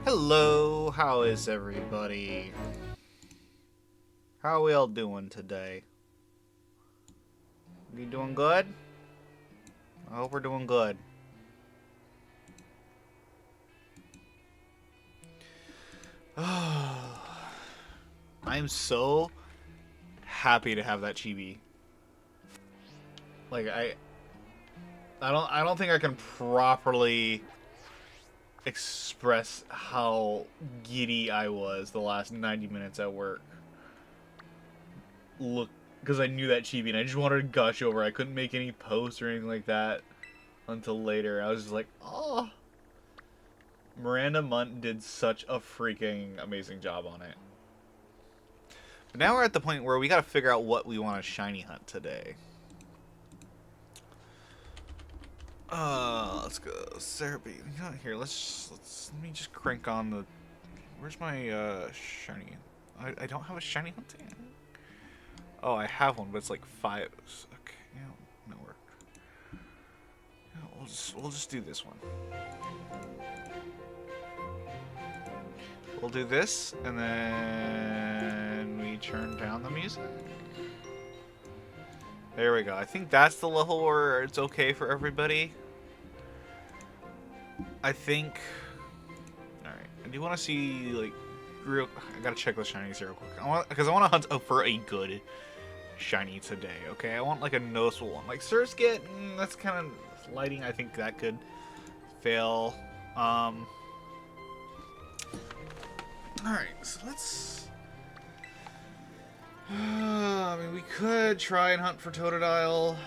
Hello, how is everybody? How are we all doing today? You doing good? I hope we're doing good. I'm so happy to have that chibi. Like I don't think I can properly express how giddy I was the last 90 minutes at work. Look, because I knew that chibi and I just wanted to gush over. I couldn't make any posts or anything like that until later. I was just like, oh. Miranda Munt did such a freaking amazing job on it. But now we're at the point where we gotta figure out what we want to shiny hunt today. Let's go. Therapy. You know, here, let me just crank on the. Where's my shiny? I don't have a shiny hunting. Oh, I have one, but it's like 5. Okay, yeah, no work. Yeah, we'll just do this one. We'll do this, and then we turn down the music. There we go. I think that's the level where it's okay for everybody. I think. Alright. I do want to see, like, real. I gotta check the shinies here real quick. Because I want to hunt for a good shiny today, okay? I want, like, a noticeable one. Like, Surskit, that's kind of lighting. I think that could fail. Alright, so let's. I mean, we could try and hunt for Totodile.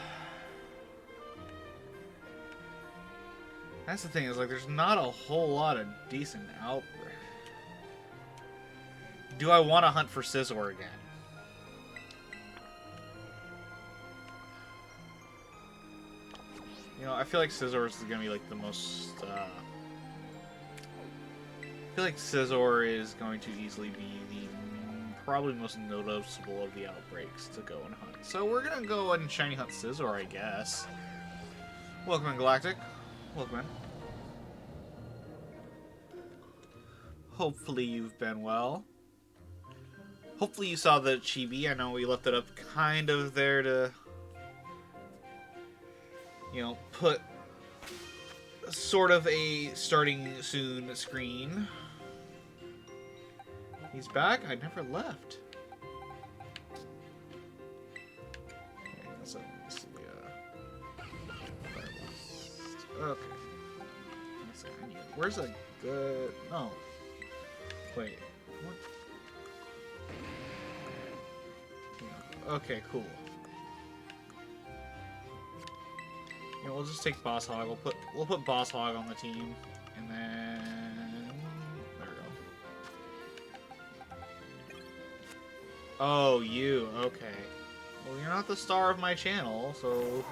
That's the thing, is like there's not a whole lot of decent out. Do I want to hunt for Scizor again? You know, I feel like Scizor is gonna be like the most. I feel like Scizor is going to easily be the probably most noticeable of the outbreaks to go and hunt. So we're gonna go and shiny hunt Scizor, I guess. Welcome in, Galactic. Welcome in. Hopefully you've been well. Hopefully you saw the chibi. I know we left it up kind of there to, you know, put sort of a starting soon screen. He's back? I never left. Okay, so let's see. Okay. Let's see. Where's a good... No. Wait. What? Yeah. Okay, cool. You know, we'll just take Boss Hog. We'll put Boss Hog on the team, and then there we go. Oh, you. Okay. Well, you're not the star of my channel, so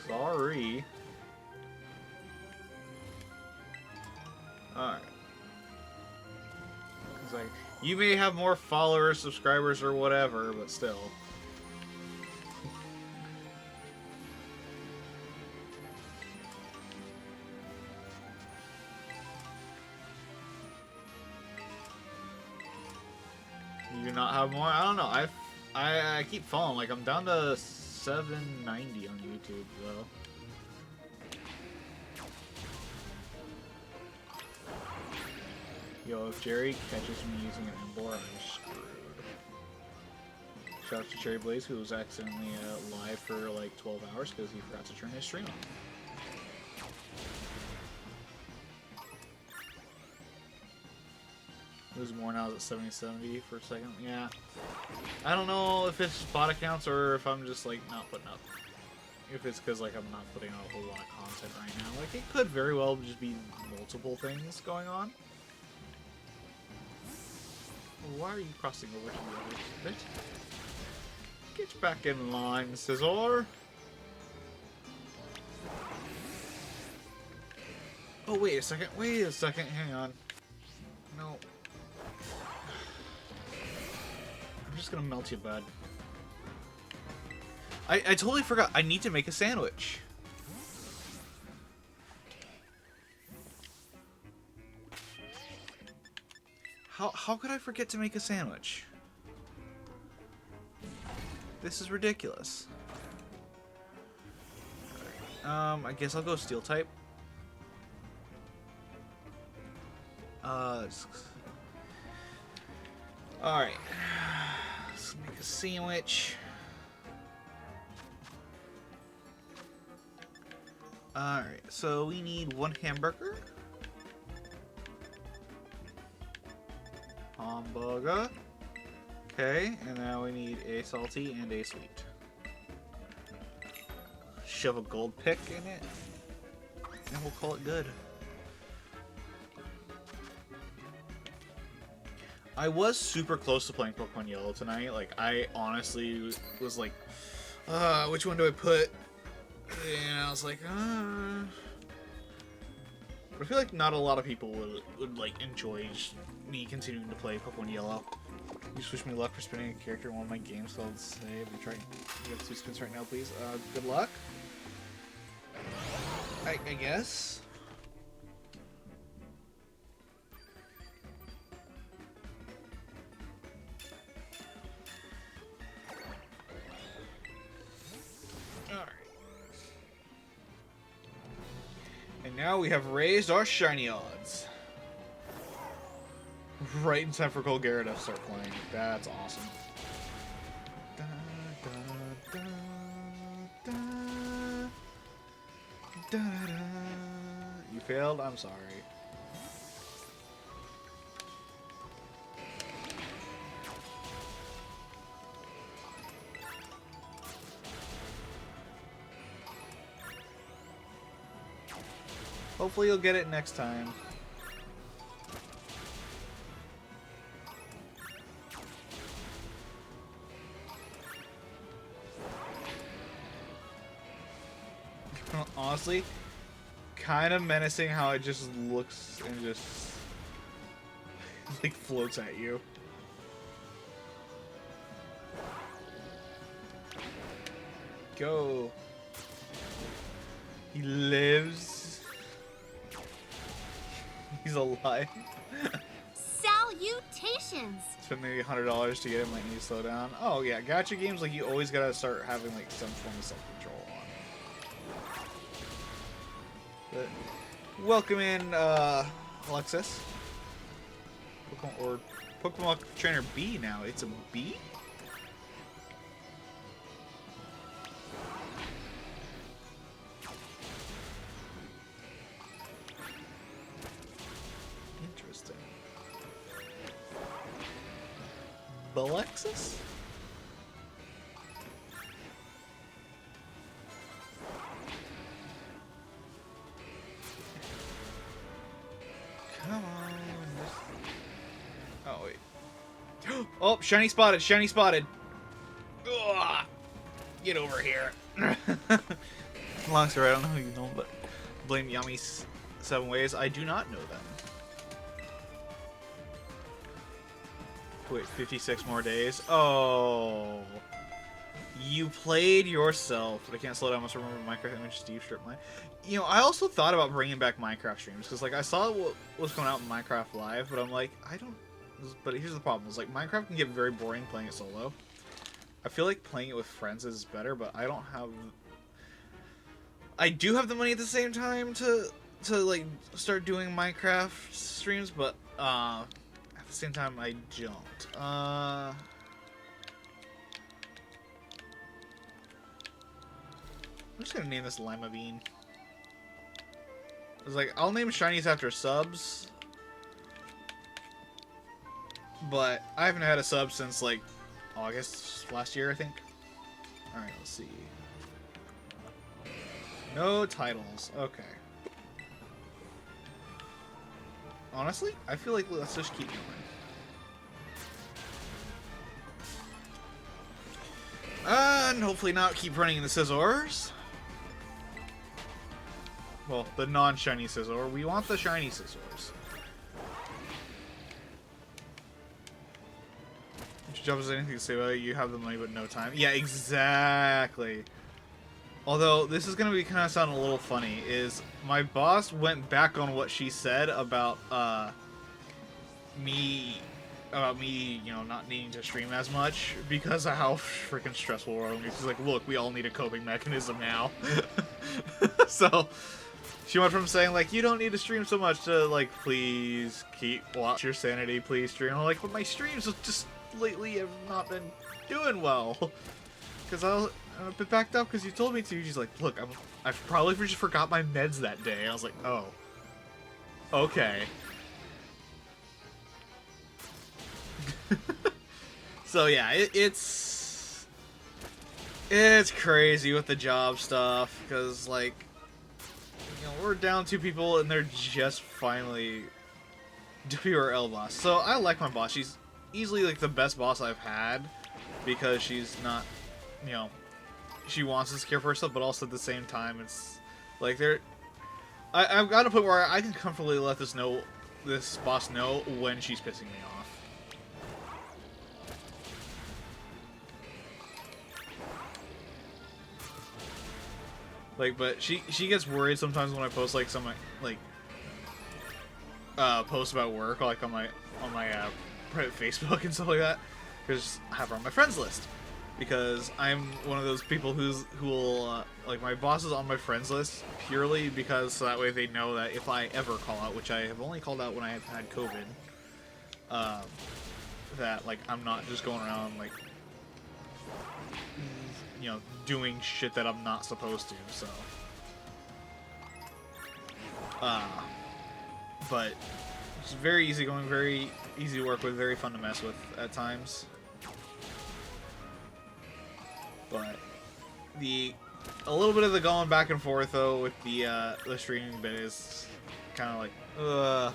sorry. Alright. It's like, you may have more followers, subscribers, or whatever, but still. You do not have more? I don't know. I keep falling. Like, I'm down to 790 on YouTube, though. Yo, if Jerry catches me using an Embor, I'm screwed. Shout out to Cherry Blaze, who was accidentally live for like 12 hours because he forgot to turn his stream on. Lose more now, is at 70 for a second. Yeah. I don't know if it's bot accounts or if I'm just like not putting up. If it's because like I'm not putting out a whole lot of content right now. Like, it could very well just be multiple things going on. Why are you crossing over to the other bit? Get back in line, Scizor. Oh, wait a second. Wait a second. Hang on. No. I'm just gonna melt you, bud. I totally forgot. I need to make a sandwich. How could I forget to make a sandwich? This is ridiculous. I guess I'll go steel type. Alright. Let's make a sandwich. Alright, so we need one hamburger. Hamburger. Okay, and now we need a salty and a sweet. Shove a gold pick in it, and we'll call it good. I was super close to playing Pokemon Yellow tonight. Like, I honestly was like, which one do I put? And I was like, But I feel like not a lot of people would like enjoy me continuing to play Pokemon Yellow. You just wish me luck for spinning a character in one of my games, so I'll say, we try. You have 2 spins right now, please. Good luck. I guess. Alright. And now we have raised our shiny odds. Right in time for Colgera to start playing. That's awesome. Da, da, da, da, da, da. You failed? I'm sorry. Hopefully you'll get it next time. Honestly, kind of menacing how it just looks and just like floats at you. Go. He lives. He's alive. Salutations. Spend maybe $100 to get him, like, need to slow down. Oh yeah, gacha games, like, you always gotta start having like some form of self-control on. But welcome in, Alexis. Pokemon Trainer B now. It's a B? Interesting. Alexis? Come on. Oh, wait. Oh, shiny spotted, shiny spotted. Ugh. Get over here. Long story, I don't know who you know, but blame Yami's 7 ways. I do not know them. Wait, 56 more days? Oh. You played yourself. But I can't slow down. I must remember Minecraft image Steve strip mine. You know, I also thought about bringing back Minecraft streams. Because, like, I saw what was coming out in Minecraft Live. But I'm like, I don't... But here's the problem. It's like, Minecraft can get very boring playing it solo. I feel like playing it with friends is better. But I don't have... I do have the money at the same time to like, start doing Minecraft streams. But, at the same time, I don't. I'm just gonna name this Lima Bean. It's like, I'll name shinies after subs. But I haven't had a sub since, like, August last year, I think. Alright, let's see. No titles. Okay. Honestly, I feel like let's just keep going. And hopefully not keep running the scissors. Well, the non-shiny scissor. We want the shiny scissors. Job has anything to say about it? You have the money but no time. Yeah, exactly. Although, this is going to be kind of sound a little funny, is my boss went back on what she said about, me about me, you know, not needing to stream as much because of how freaking stressful we're on. She's like, look, we all need a coping mechanism now. So she went from saying like, you don't need to stream so much to like, please watch your sanity, please stream. I'm like, but my streams just lately have not been doing well because I've been backed up because you told me to. She's like, look, I've probably just forgot my meds that day. I was like, oh, okay. So yeah, it's crazy with the job stuff because like, you know, we're down 2 people and they're just finally doing our L boss. So I like my boss. She's easily like the best boss I've had because she's not, you know, she wants to care for herself, but also at the same time it's like I've got to put where I can comfortably let this boss know when she's pissing me off. Like, but she gets worried sometimes when I post like some like posts about work, like on my private Facebook and stuff like that, because I have her on my friends list. Because I'm one of those people who will like, my boss is on my friends list purely because so that way they know that if I ever call out, which I have only called out when I have had COVID, that like I'm not just going around like, you know, doing shit that I'm not supposed to, so. But it's very easy going, very easy to work with, very fun to mess with at times. But a little bit of the going back and forth though with the streaming bit is kind of like,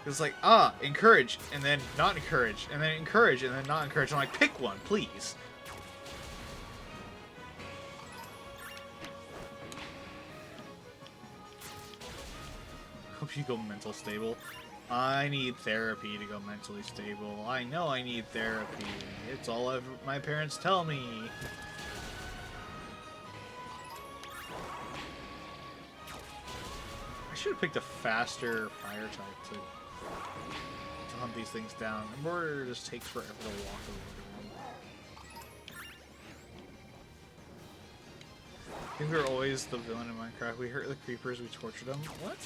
it's like, encourage, and then not encourage, and then encourage, and then not encourage. I'm like, pick one, please. Hope you go mental stable. I need therapy to go mentally stable. I know I need therapy. It's all my parents tell me. I should have picked a faster fire type to hunt these things down. The mortar just takes forever to walk over them. I think we're always the villain in Minecraft. We hurt the creepers, we tortured them. What?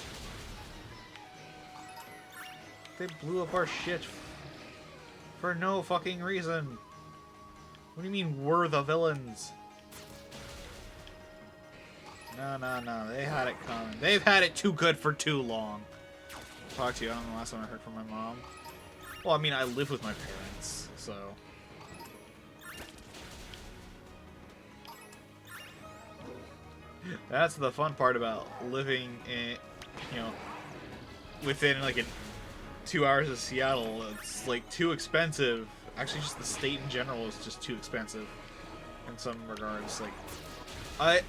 They blew up our shit for no fucking reason. What do you mean we're the villains? No. They had it coming. They've had it too good for too long. I'll talk to you. I don't know the last time I heard from my mom. Well, I mean, I live with my parents, so. That's the fun part about living in, you know, within like 2 hours of Seattle. It's like too expensive. Actually, just the state in general is just too expensive in some regards. Like,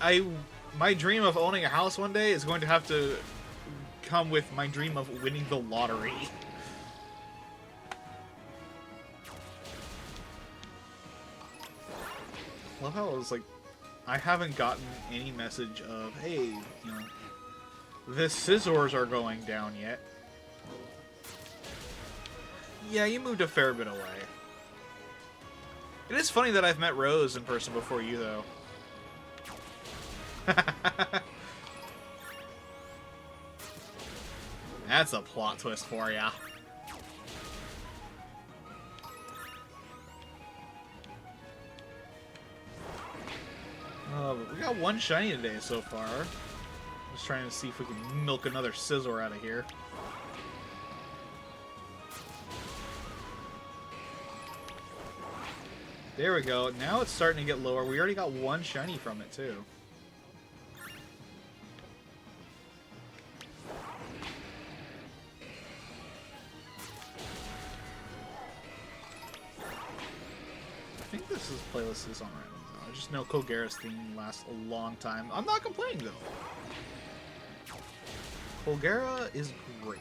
my dream of owning a house one day is going to have to come with my dream of winning the lottery. Love how it was like, I haven't gotten any message of, hey, you know, the scissors are going down yet. Yeah, you moved a fair bit away. It is funny that I've met Rose in person before you, though. That's a plot twist for ya. But we got 1 shiny today so far. Just trying to see if we can milk another scissor out of here. There we go. Now it's starting to get lower. We already got 1 shiny from it, too. I think this playlist is on random, though. I just know Colgara's theme lasts a long time. I'm not complaining, though. Colgara is great.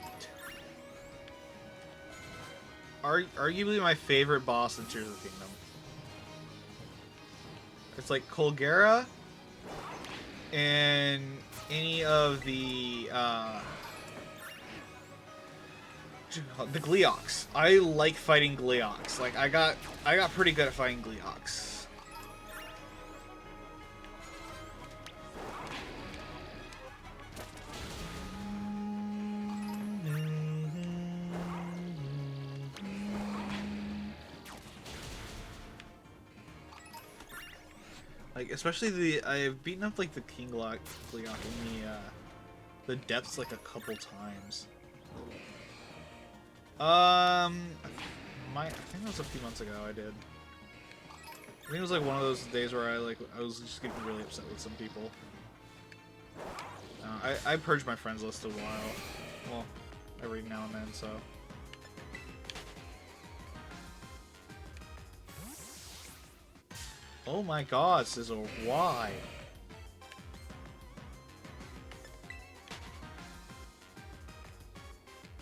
Arguably my favorite boss in Tears of the Kingdom. It's like Colgara and any of the The Gleeoks. I like fighting Gleeoks. Like I got pretty good at fighting Gleeoks. Like especially I've beaten up like the King Gleeok in the depths like a couple times. I think that was a few months ago I did. I think it was like one of those days where I was just getting really upset with some people. I purged my friends list a while. Well, every now and then, so. Oh my god, Sizzle, why?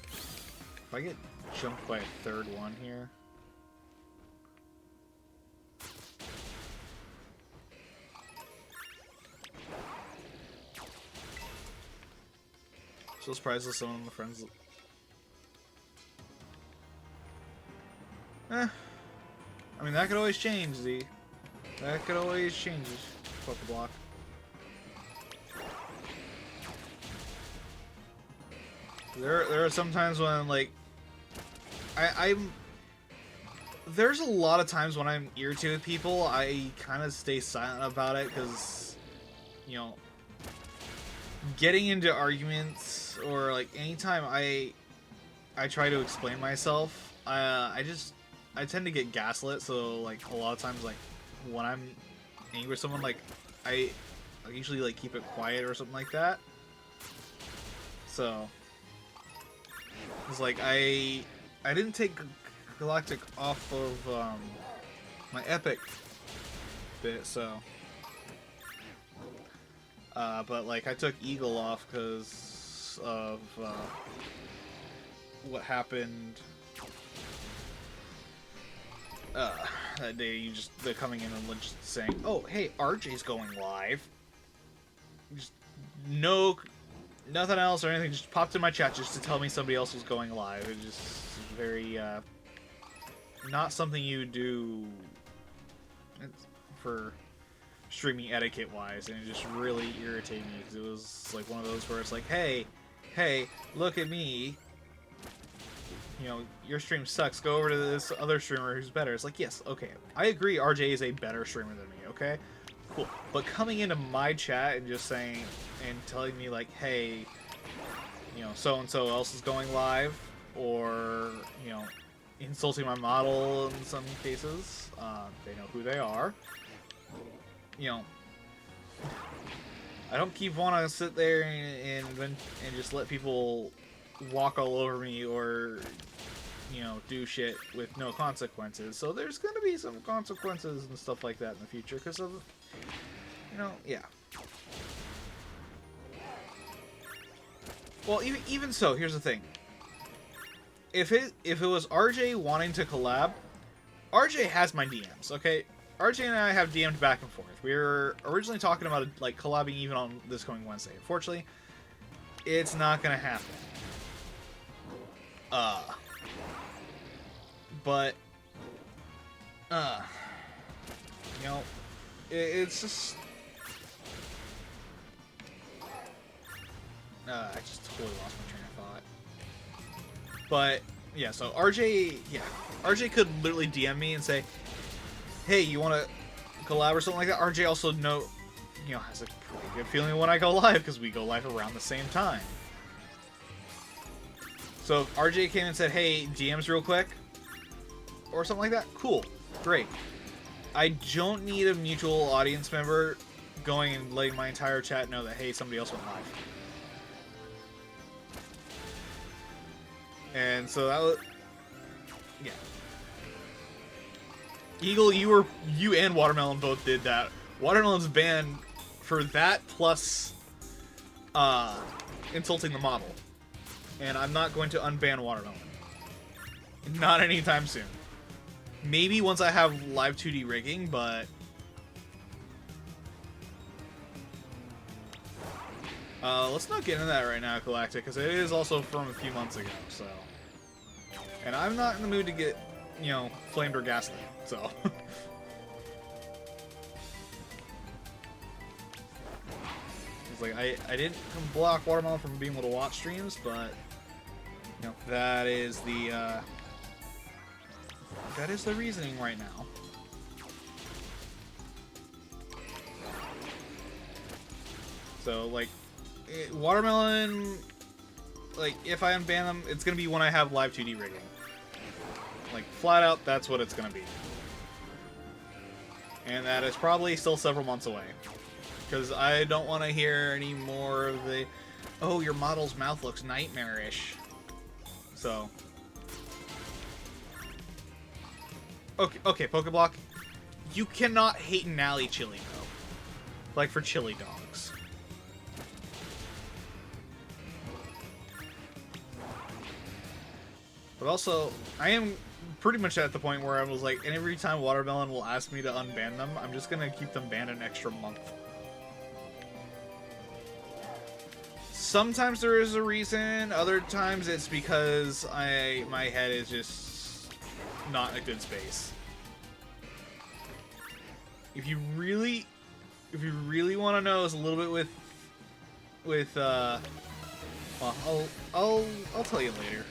If I get jumped by a third one here. So surprised with some of my friends. I mean, that could always change, Z. That could always change. Fuck the block. There are some times when, like, there's a lot of times when I'm irritated with people, I kind of stay silent about it, because, you know, getting into arguments, or, like, anytime I try to explain myself, I tend to get gaslit, so, like, a lot of times, like, when I'm angry with someone, like, I usually, like, keep it quiet or something like that. So, it's like, I didn't take Galactic off of, my Epic bit, so. But, like, I took Eagle off because of, what happened that day. They're coming in and just saying, oh, hey, RJ's going live. Just nothing else or anything, just popped in my chat just to tell me somebody else was going live. It just very, not something you do for streaming etiquette-wise, and it just really irritated me, because it was, like, one of those where it's like, hey, look at me. You know, your stream sucks. Go over to this other streamer who's better. It's like, yes, okay. I agree RJ is a better streamer than me, okay? Cool. But coming into my chat and just saying, and telling me, like, hey, you know, so-and-so else is going live, or, you know, insulting my model in some cases. They know who they are. You know, I don't keep wanting to sit there and just let people walk all over me, or, you know, do shit with no consequences. So there's gonna be some consequences and stuff like that in the future, because of, you know, yeah. Well, even so, here's the thing. If it was RJ wanting to collab, RJ has my DMs, okay? RJ and I have DM'd back and forth. We were originally talking about, like, collabing even on this coming Wednesday. Unfortunately, it's not gonna happen. But, you know, it's just, I just totally lost my train of thought. But, yeah, so RJ could literally DM me and say, hey, you want to collab or something like that? RJ also has a pretty good feeling when I go live, because we go live around the same time. So if RJ came and said, hey, DMs real quick, or something like that, cool, great. I don't need a mutual audience member going and letting my entire chat know that, hey, somebody else went live. And so that was, yeah. Eagle, you and Watermelon both did that. Watermelon's banned for that, plus insulting the model. And I'm not going to unban Watermelon. Not anytime soon. Maybe once I have live 2D rigging, but let's not get into that right now, Galactic, because it is also from a few months ago, so. And I'm not in the mood to get, you know, flamed or gaslit, so. It's like, I didn't block Watermelon from being able to watch streams, but, you know, that is the reasoning right now. So, like, Watermelon, like, if I unban them, it's gonna be when I have live 2D rigging. Like, flat out, that's what it's gonna be. And that is probably still several months away. Because I don't want to hear any more of the, oh, your model's mouth looks nightmarish. So. Okay, Pokeblock. You cannot hate an alley chili, though. Like, for chili dogs. But also, I am pretty much at the point where I was like, and every time Watermelon will ask me to unban them, I'm just gonna keep them banned an extra month. Sometimes there is a reason, other times it's because my head is just not in a good space. If you really want to know, is a little bit with well, I'll tell you later.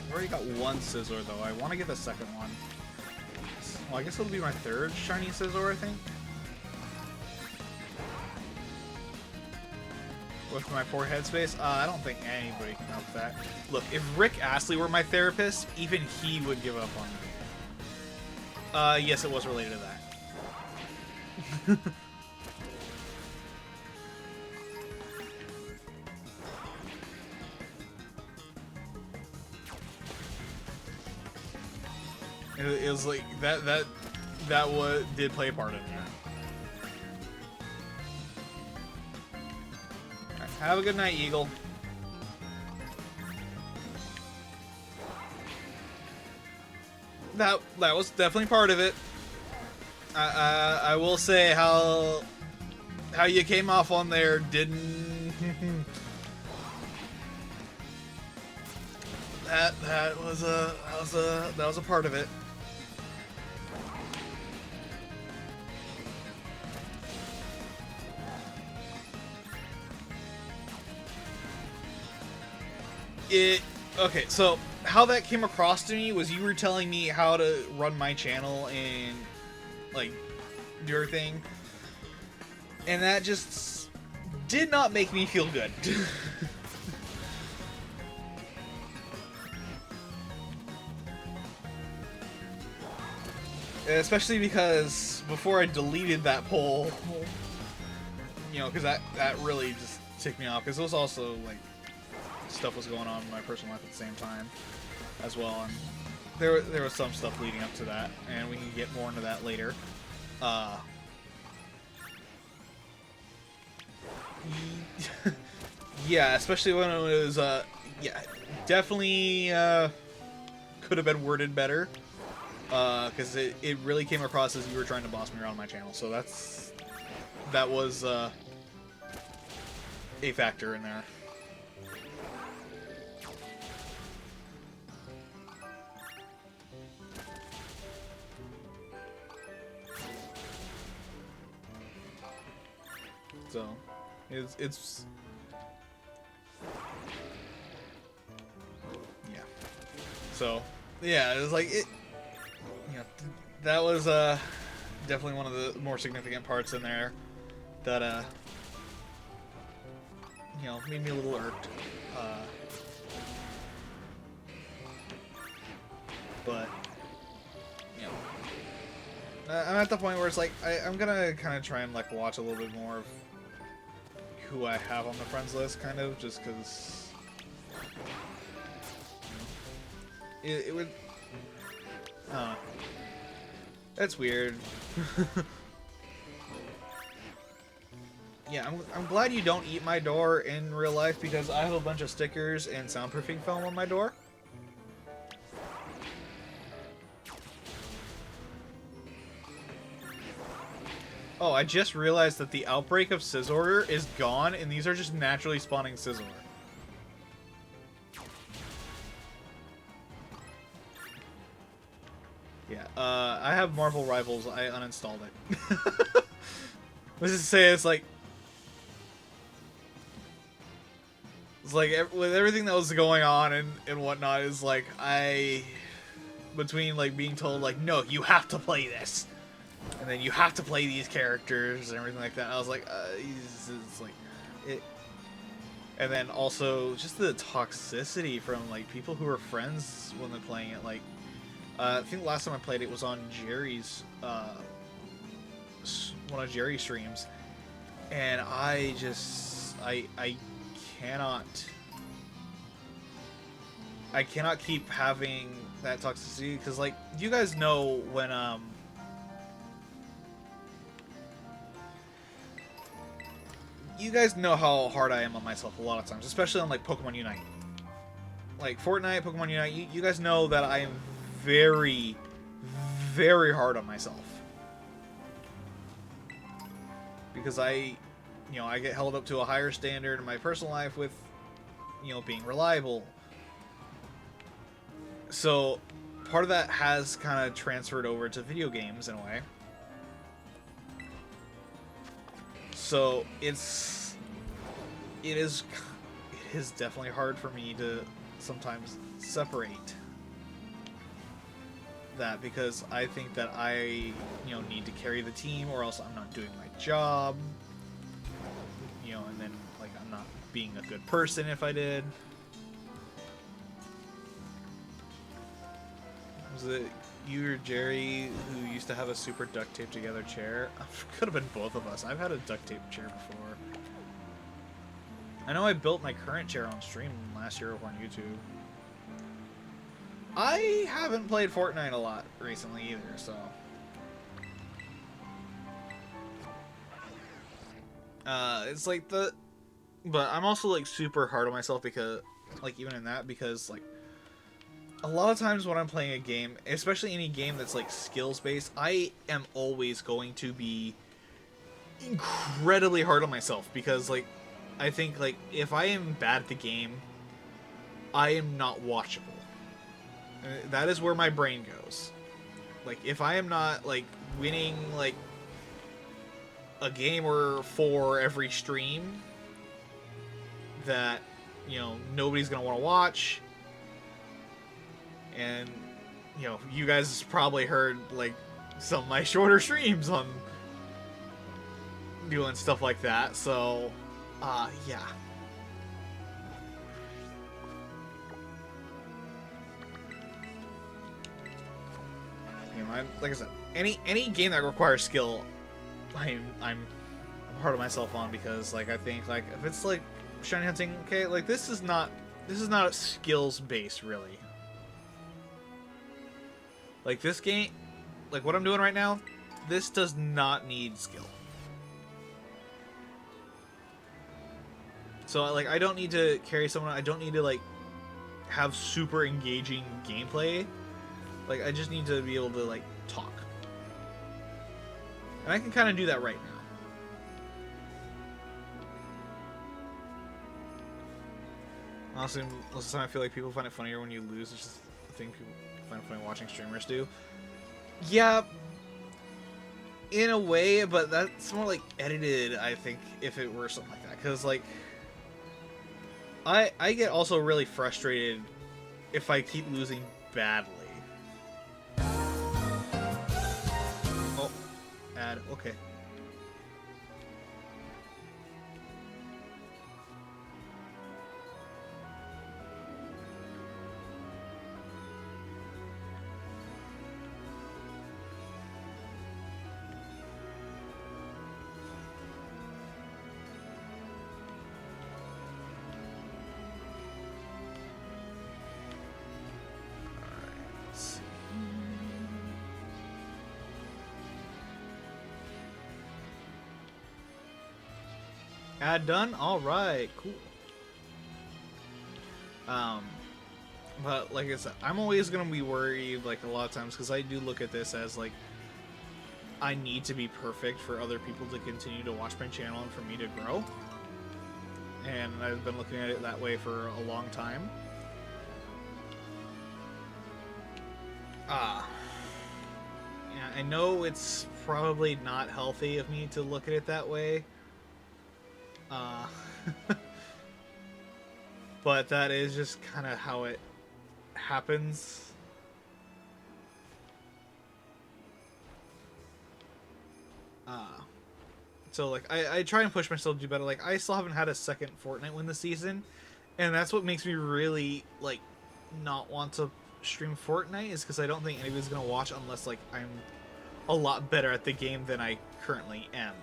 I've already got one Scizor, though. I want to get the second one. Well, I guess it'll be my third shiny Scizor, I think. With my poor headspace, I don't think anybody can help that. Look, if Rick Astley were my therapist, even he would give up on me. Yes, it was related to that. It was like that did play a part in there. Right, have a good night, Eagle. That was definitely part of it. I will say how you came off on there didn't. that was a part of it. Okay, so how that came across to me was you were telling me how to run my channel and like do everything, and that just did not make me feel good. Especially because before I deleted that poll, you know, because that really just ticked me off, because it was also like stuff was going on in my personal life at the same time as well, and there was some stuff leading up to that, and we can get more into that later. Yeah, especially when it was yeah, definitely could have been worded better, because it really came across as you were trying to boss me around my channel, so that was a factor in there. So, it's yeah. So, yeah, it was like it. You know, that was definitely one of the more significant parts in there that you know, made me a little irked. But you know, I'm at the point where it's like I'm gonna kind of try and like watch a little bit more of who I have on the friends list, kind of, just because it would. That's weird. Yeah, I'm glad you don't eat my door in real life, because I have a bunch of stickers and soundproofing film on my door. Oh, I just realized that the outbreak of Scizor is gone, and these are just naturally spawning Scizor. Yeah, I have Marvel Rivals. I uninstalled it. Let's just say it's like with everything that was going on and whatnot, is like between like being told like, no, you have to play this, and then you have to play these characters and everything like that. I was like, it's like it, and then also just the toxicity from like people who were friends when they're playing it. Like, I think the last time I played it was on Jerry's one of Jerry's streams, and I cannot keep having that toxicity, because like you guys know when you guys know how hard I am on myself a lot of times, especially on like Pokemon Unite, like Fortnite, Pokemon Unite. You guys know that I am very, very hard on myself, because I get held up to a higher standard in my personal life with, being reliable. So part of that has kind of transferred over to video games in a way. So it is definitely hard for me to sometimes separate that, because I think that I need to carry the team, or else I'm not doing my job. And then like I'm not being a good person if I did. Was it you or Jerry who used to have a super duct tape together chair? Could have been both of us. I've had a duct tape chair before. I know I built my current chair on stream last year over on YouTube. I haven't played Fortnite a lot recently either, so. It's like but I'm also like super hard on myself, because like even in that, because like a lot of times when I'm playing a game, especially any game that's like skills based, I am always going to be incredibly hard on myself, because like I think like if I am bad at the game, I am not watchable. That is where my brain goes. Like if I am not like winning like a game or 4 every stream that nobody's gonna want to watch, and you guys probably heard like some of my shorter streams on doing stuff like that, so yeah. Like I said, any game that requires skill, I'm hard on myself on, because like I think like if it's like shiny hunting, okay, like this is not skills based really. Like this game, like what I'm doing right now, this does not need skill. So like I don't need to carry someone, I don't need to like have super engaging gameplay. Like I just need to be able to like talk. And I can kind of do that right now. Honestly, most of the time I feel like people find it funnier when you lose. It's just a thing people find funny watching streamers do. Yeah, in a way, but that's more like edited, I think, if it were something like that. Because, like, I get also really frustrated if I keep losing badly. Oh, ad, okay. Ad done? Alright, cool. But like I said, I'm always gonna be worried like a lot of times, because I do look at this as like I need to be perfect for other people to continue to watch my channel and for me to grow. And I've been looking at it that way for a long time. Yeah, I know it's probably not healthy of me to look at it that way. But that is just kind of how it happens. So like I try and push myself to do better. Like I still haven't had a second Fortnite win this season, and that's what makes me really like not want to stream Fortnite, is because I don't think anybody's gonna watch unless like I'm a lot better at the game than I currently am.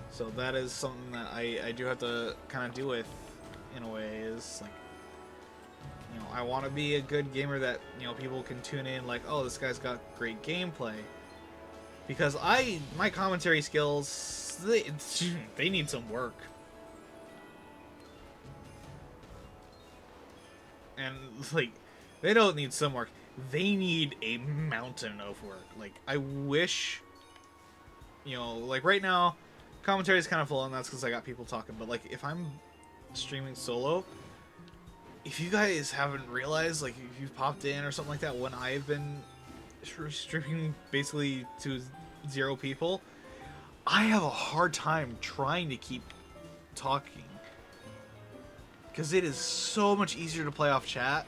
So that is something that I do have to kind of deal with in a way, is like, you know, I want to be a good gamer that, you know, people can tune in like, oh, this guy's got great gameplay. Because my commentary skills, they need some work. And like, they don't need some work. They need a mountain of work. Like, I wish, you know, like right now, commentary is kind of full, and that's because I got people talking. But like, if I'm streaming solo, if you guys haven't realized, like if you've popped in or something like that, when I've been streaming basically to 0 people, I have a hard time trying to keep talking, because it is so much easier to play off chat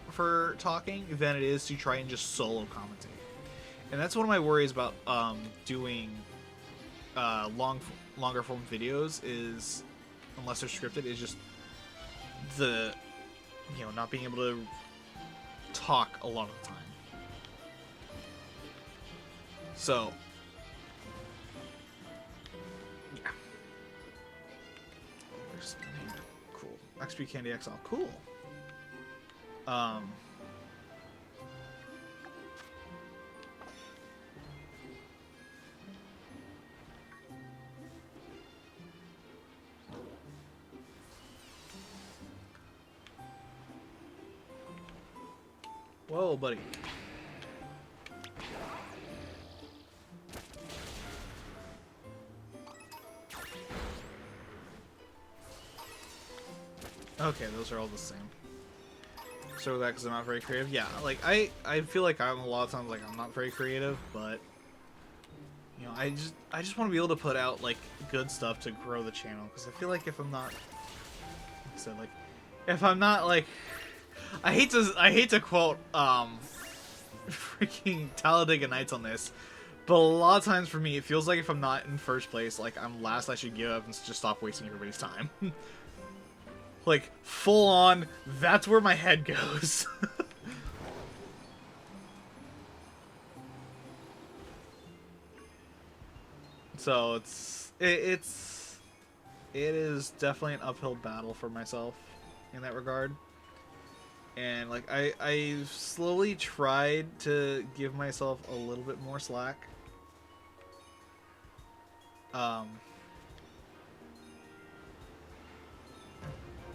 for talking than it is to try and just solo commentate. And that's one of my worries about doing longer form videos, is, unless they're scripted, is just the, you know, not being able to talk a lot of the time. So yeah, cool. XP Candy XL, cool. Whoa, buddy. Okay, those are all the same. So that because I'm not very creative. Yeah, like I feel like I'm a lot of times like I'm not very creative, but you know, I just want to be able to put out like good stuff to grow the channel, because I feel like if I'm not, like I said, like if I'm not like, I hate to quote freaking Talladega Nights on this, but a lot of times for me it feels like if I'm not in first place, like I'm last, I should give up and just stop wasting everybody's time. Like full on, that's where my head goes. So it is definitely an uphill battle for myself in that regard. And like I've slowly tried to give myself a little bit more slack.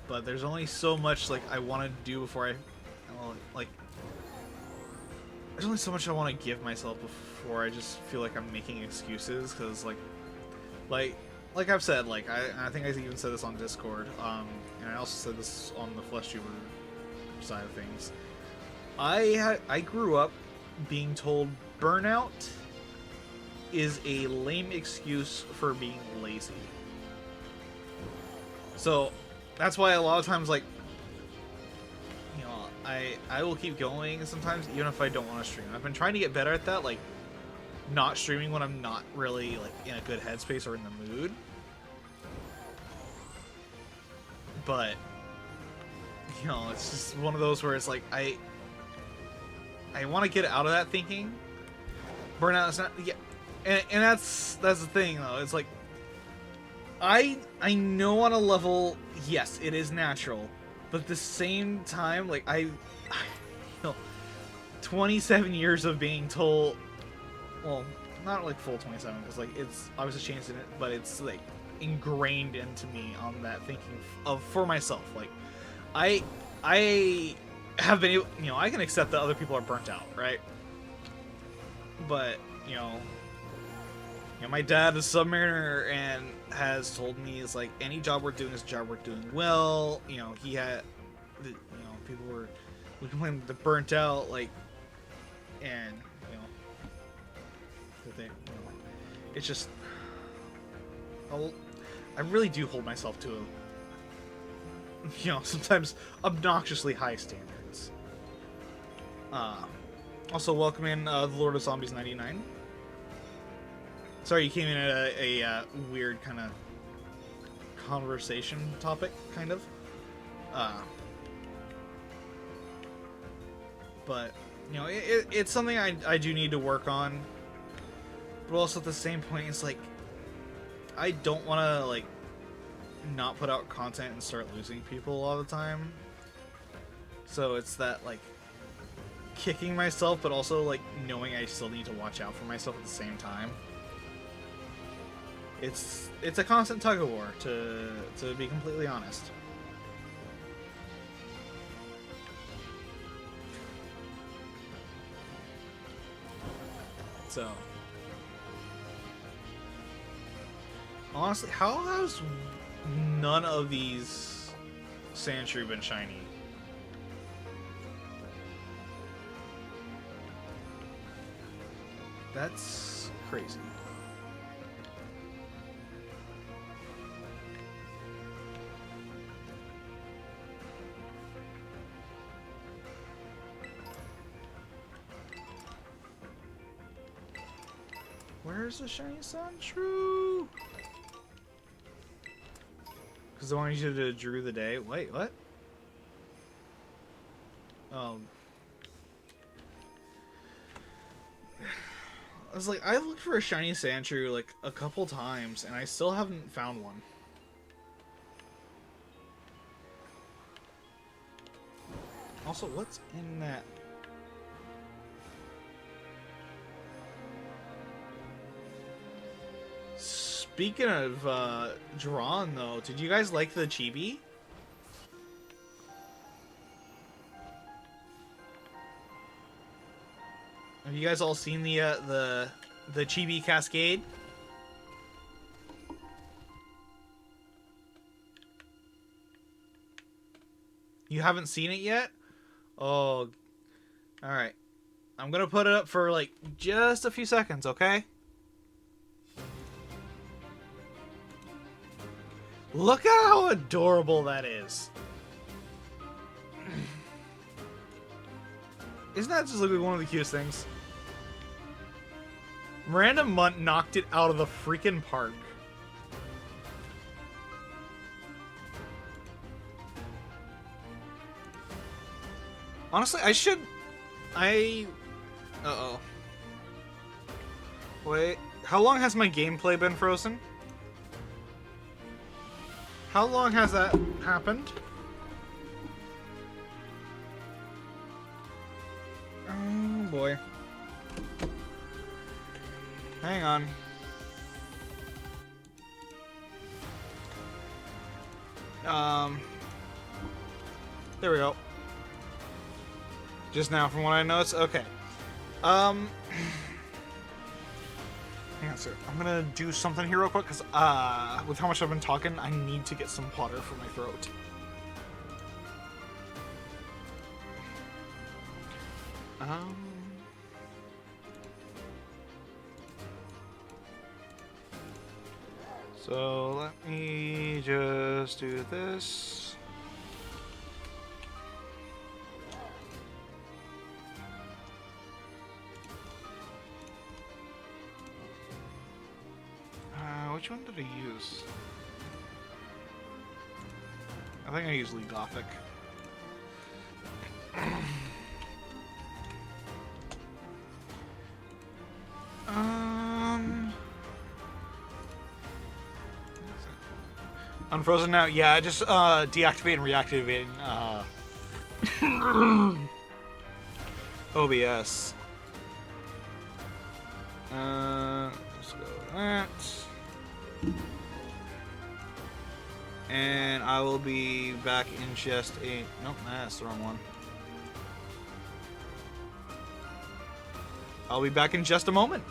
But there's only so much like I want to do before like there's only so much I want to give myself before I just feel like I'm making excuses, because like I've said, like I think I even said this on Discord, and I also said this on the FleshTuber side of things. I grew up being told burnout is a lame excuse for being lazy. So that's why a lot of times, like, you know, I will keep going sometimes even if I don't want to stream. I've been trying to get better at that, like not streaming when I'm not really like in a good headspace or in the mood. But you know, it's just one of those where it's like I want to get out of that thinking. Burnout is not, yeah, and that's the thing though. It's like I know on a level, yes, it is natural, but at the same time, like I you know, 27 years of being told, well, not like full 27, because like it's obviously changed in it, but it's like ingrained into me on that thinking of for myself. Like I have been able, I can accept that other people are burnt out, right? But, my dad is a submariner and has told me it's like any job we're doing is a job we're doing well. He had, people we complained they're burnt out, like, and that they, it's just, I really do hold myself to sometimes obnoxiously high standards. Also welcome in the Lord of Zombies 99. Sorry, you came in at a weird kind of conversation topic, kind of. But, it's something I do need to work on. But also at the same point, it's like, I don't want to, like, not put out content and start losing people all the time. So it's that, like, kicking myself, but also, like, knowing I still need to watch out for myself at the same time. It's a constant tug of war, to be completely honest. So, honestly, how has none of these Sandshrew been shiny? That's crazy. Where's the shiny Sandshrew? Because I wanted you to drew the day. Wait, what? I was like, I looked for a shiny Sandshrew like a couple times, and I still haven't found one. Also, what's in that? Speaking of drawn, though, did you guys like the chibi? Have you guys all seen the chibi cascade? You haven't seen it yet? Oh, all right. I'm gonna put it up for like just a few seconds, okay? Look at how adorable that is. Isn't that just like one of the cutest things? Miranda Munt knocked it out of the freaking park. Honestly, uh-oh. Wait, how long has my gameplay been frozen? How long has that happened? Oh boy. Hang on. There we go. Just now, from what I noticed. Okay. Hang on, sir. I'm gonna do something here real quick, because, with how much I've been talking, I need to get some water for my throat. So, let me just do this. Which one did I use? I think I used Lee Gothic. Unfrozen now? Yeah, just deactivating and reactivating OBS. Let's go with that. And I will be back in just a... Nope, that's the wrong one. I'll be back in just a moment.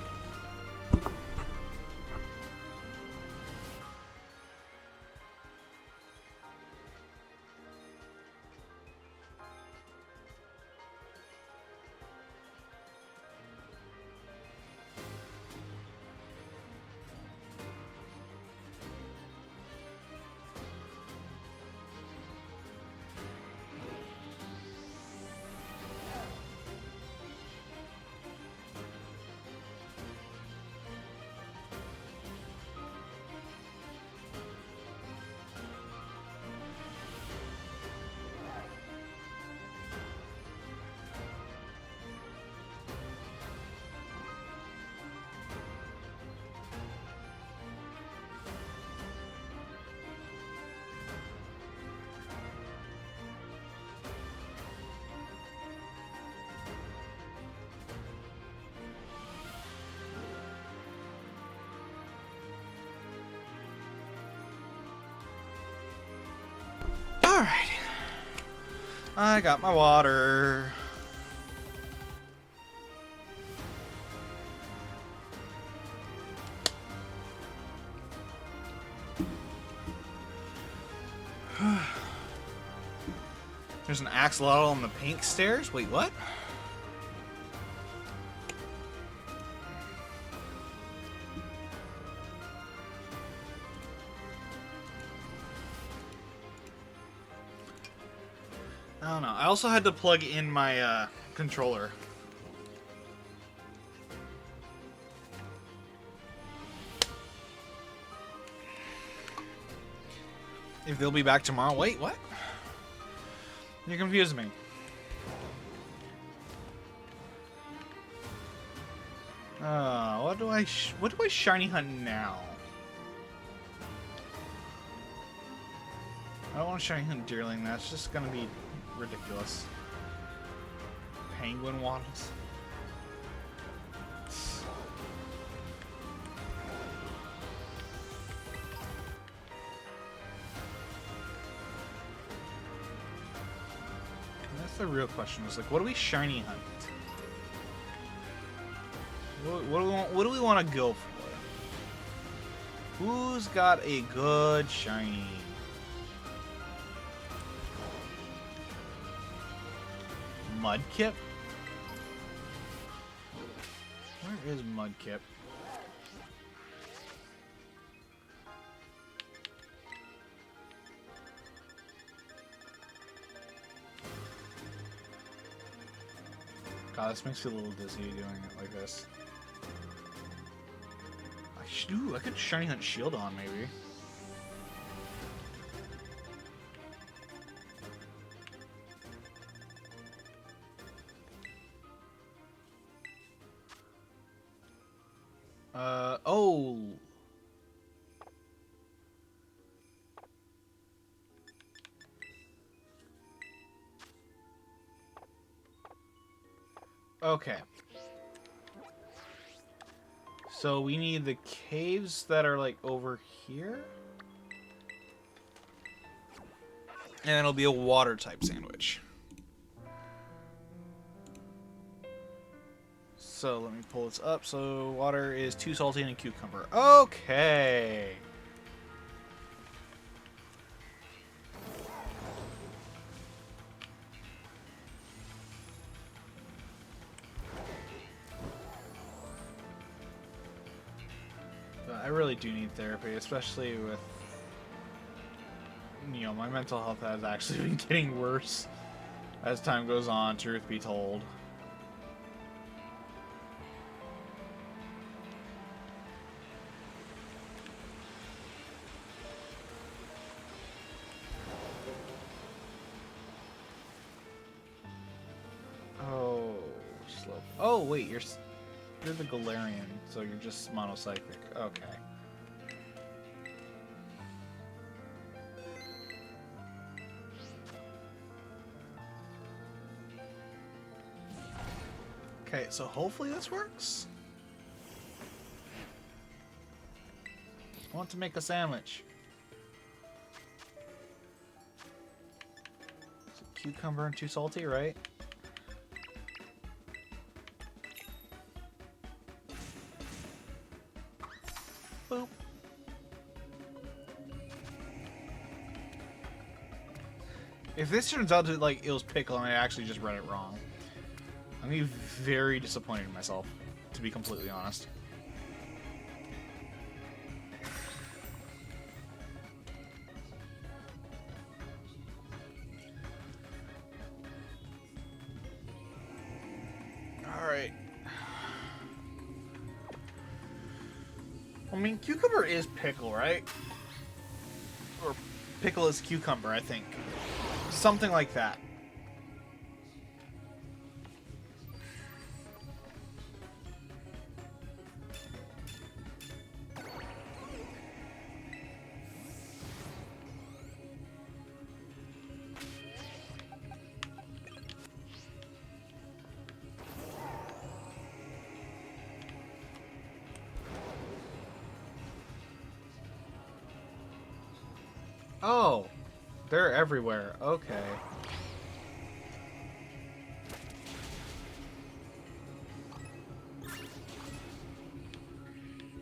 Alright. I got my water. There's an axolotl on the pink stairs? Wait, what? I don't know. I also had to plug in my controller. If they'll be back tomorrow. Wait, what? You confused me. What do I shiny hunt now? I don't want to shiny hunt deerling. That's just gonna be ridiculous. Penguin waddles. That's the real question. Is like, what do we shiny hunt? What do we want to go for? Who's got a good shiny? Mudkip? Where is Mudkip? God, this makes me a little dizzy doing it like this. I could shiny hunt Shieldon maybe. Oh. Okay. So we need the caves that are like over here. And it'll be a water type sandwich. So let me pull this up. So water is too salty and a cucumber. Okay. But I really do need therapy, especially with, you know, my mental health has actually been getting worse as time goes on, truth be told. Oh wait, you're the Galarian, so you're just monopsychic. Okay. Okay, so hopefully this works. I want to make a sandwich. cucumber and too salty, right? Boop. If this turns out to like it was pickle and I actually just read it wrong, I'm gonna be very disappointed in myself, to be completely honest. Alright. I mean, cucumber is pickle, right? Or pickle is cucumber, I think. Something like that. Oh, they're everywhere. Okay.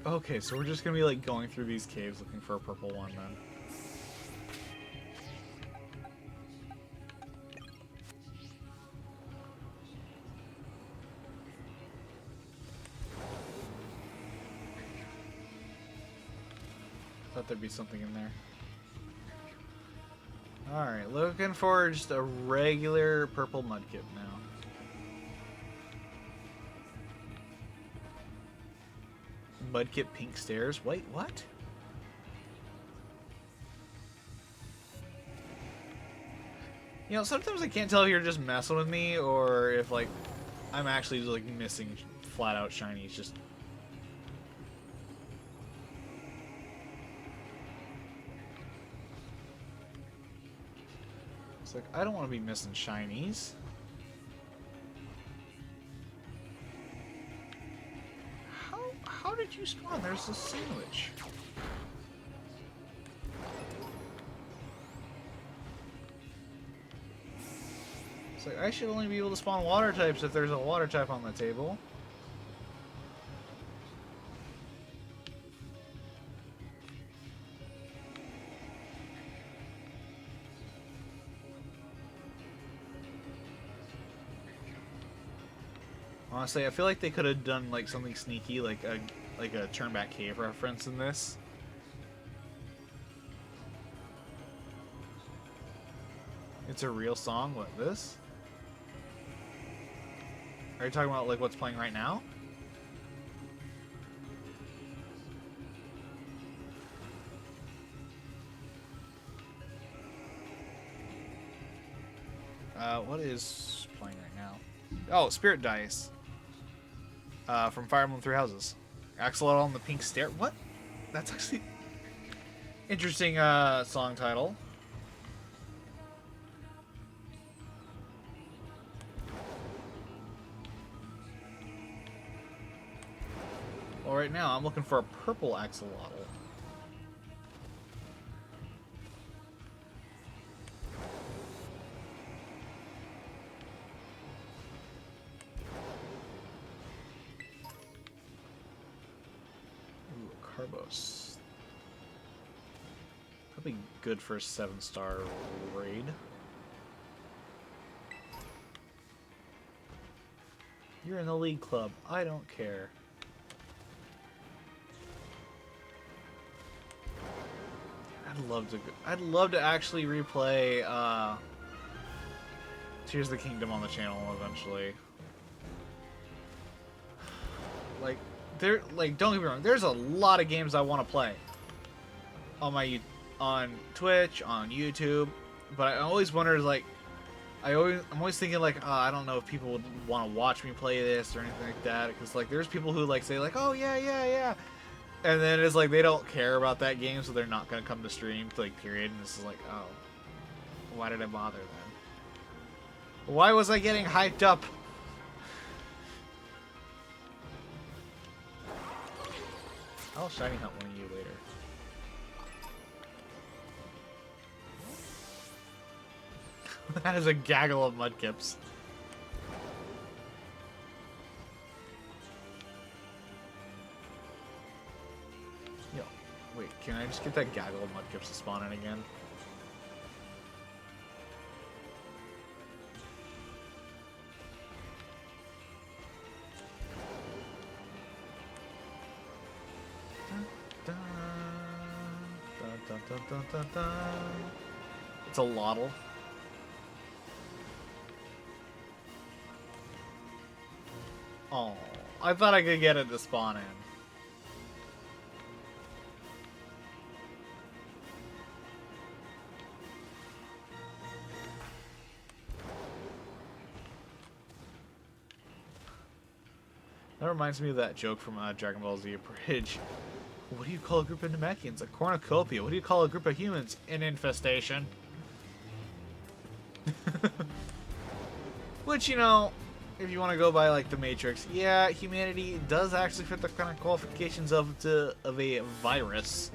Okay, so we're just gonna be like going through these caves looking for a purple one then. Thought there'd be something in there. Alright, looking for just a regular purple mudkip now. Mudkip pink stairs? Wait, what? You know, sometimes I can't tell if you're just messing with me or if, like, I'm actually just, like, missing flat-out shinies. Just... It's like, I don't want to be missing shinies. How did you spawn? There's a sandwich. It's like, I should only be able to spawn water types if there's a water type on the table. Honestly, I feel like they could have done like something sneaky, like a turn back cave reference in this. It's a real song. What, this? Are you talking about like what's playing right now? What is playing right now? Oh, Spirit Dice. From Fire Emblem Three Houses. Axolotl on the Pink Stair. What? That's actually interesting song title. Well, right now I'm looking for a purple axolotl. Carbos. Probably good for a 7-star raid. You're in the league club. I don't care. I'd love to actually replay Tears of the Kingdom on the channel eventually. Don't get me wrong, there's a lot of games I want to play on Twitch, on YouTube, but I always wonder, like, I'm always thinking, like, I don't know if people would want to watch me play this or anything like that, because, like, there's people who, like, say, like, oh, yeah, and then it's like they don't care about that game, so they're not going to come to stream, like, period, and this is like, oh, why did I bother then? Why was I getting hyped up? I'll shiny hunt one of you later. That is a gaggle of mudkips. Yo, wait, can I just get that gaggle of mudkips to spawn in again? It's a Lottle. Oh, I thought I could get it to spawn in. That reminds me of that joke from Dragon Ball Z Bridge. What do you call a group of Namekians? A cornucopia. What do you call a group of humans? An infestation. Which, you know, if you want to go by like the Matrix, yeah, humanity does actually fit the kind of qualifications of a virus.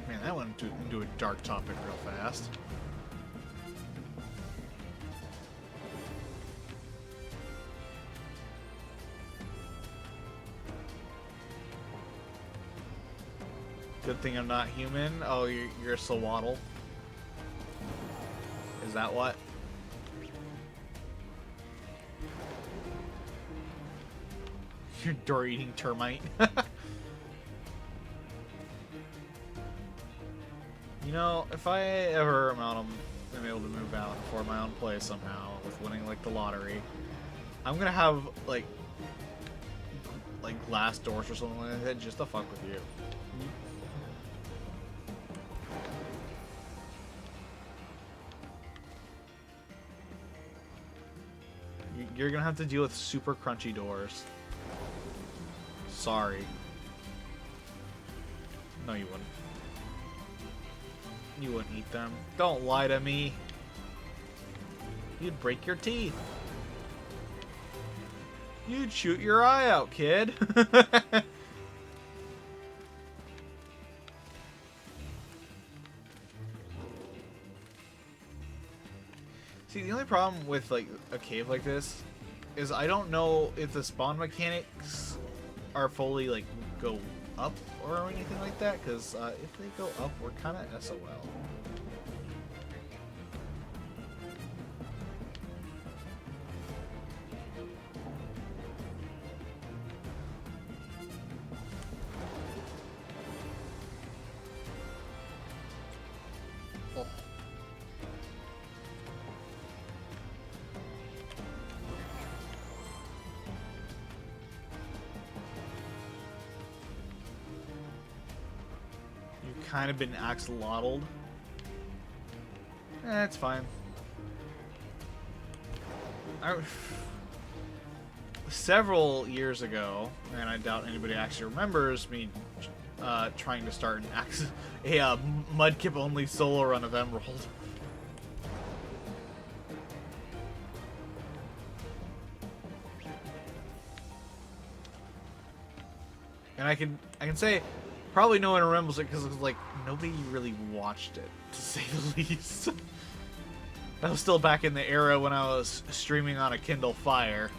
Man, that went into a dark topic real fast. Good thing I'm not human. Oh, you're a Sawaddle. Is that what? You're door-eating termite. You know, if I ever am able to move out and afford my own place somehow with winning like the lottery, I'm gonna have like glass doors or something like that just to fuck with you. You're gonna have to deal with super crunchy doors. Sorry. No, you wouldn't. You wouldn't eat them. Don't lie to me. You'd break your teeth. You'd shoot your eye out, kid. See, the only problem with like a cave like this is I don't know if the spawn mechanics are fully like go up or anything like that, because if they go up, we're kind of SOL. Oh. Kind of been axolotled. It's fine. Several years ago, and I doubt anybody actually remembers me trying to start a Mudkip only solo run of Emerald. And I can say probably no one remembers it because it was like nobody really watched it, to say the least. That was still back in the era when I was streaming on a Kindle Fire,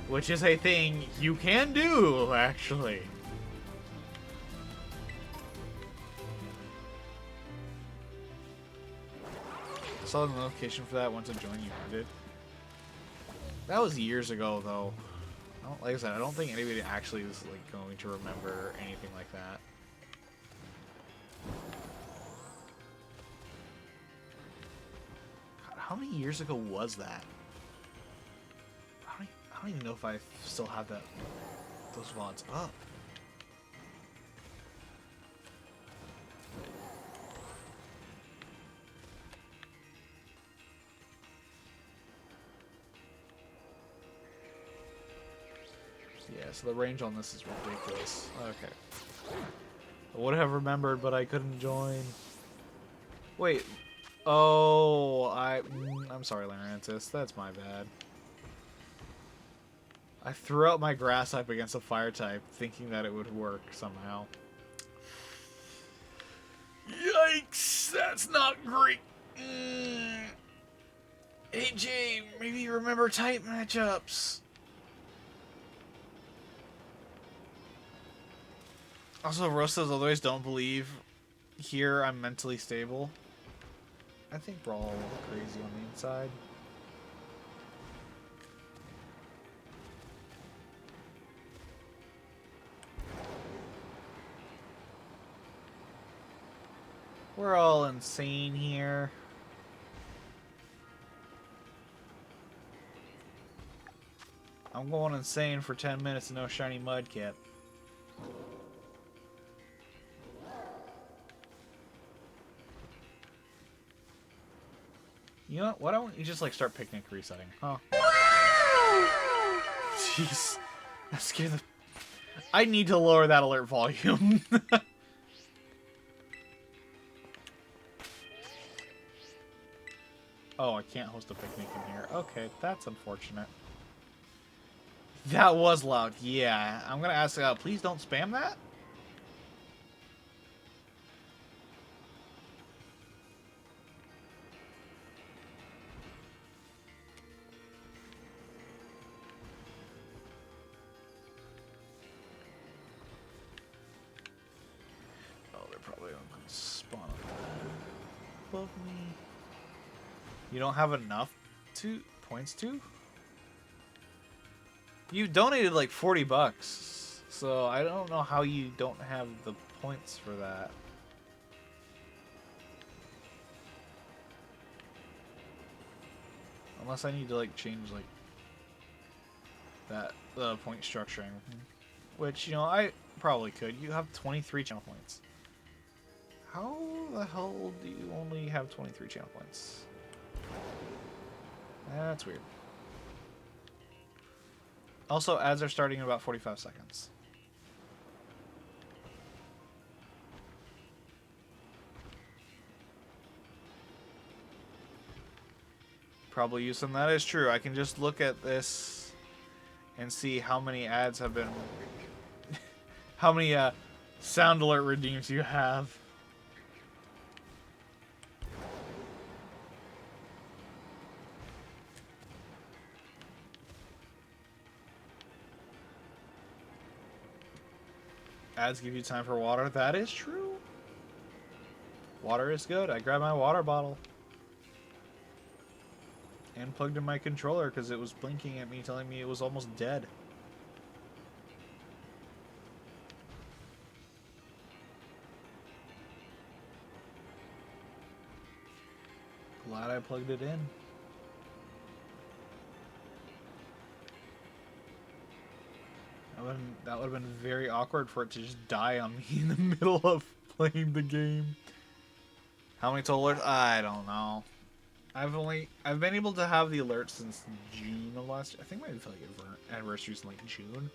which is a thing you can do, actually. Saw the notification for that. Went to join you, did. That was years ago, though. Like I said, I don't think anybody actually is like going to remember anything like that. God, how many years ago was that? I don't even know if I still have those VODs up. Yeah, so the range on this is ridiculous. Okay. I would have remembered, but I couldn't join. Wait. Oh, I'm sorry, Larantis. That's my bad. I threw out my grass type against a fire type, thinking that it would work somehow. Yikes! That's not great. Hey Jay, maybe remember tight matchups. Also, Rosa's otherwise don't believe here I'm mentally stable. I think we're all a little crazy on the inside. We're all insane here. I'm going insane for 10 minutes and no shiny mudkip. You know what? Why don't you just like start picnic resetting? Huh? Jeez. That scared the... I need to lower that alert volume. Oh, I can't host a picnic in here. Okay, that's unfortunate. That was loud. Yeah, I'm gonna ask, please don't spam that? Oh, they're probably gonna spawn above me. You don't have enough points to? You donated like 40 bucks, so I don't know how you don't have the points for that. Unless I need to like change like that the point structuring, which you know I probably could. You have 23 channel points. How the hell do you only have 23 channel points? That's weird. Also, ads are starting in about 45 seconds. Probably use them. That is true. I can just look at this and see how many ads have been... how many sound alert redeems you have. Ads give you time for water. That is true. Water is good. I grabbed my water bottle. And plugged in my controller because it was blinking at me, telling me it was almost dead. Glad I plugged it in. That would have been very awkward for it to just die on me in the middle of playing the game. How many total alerts? I don't know. I've been able to have the alert since June of last year. I think my affiliate anniversary is in like June.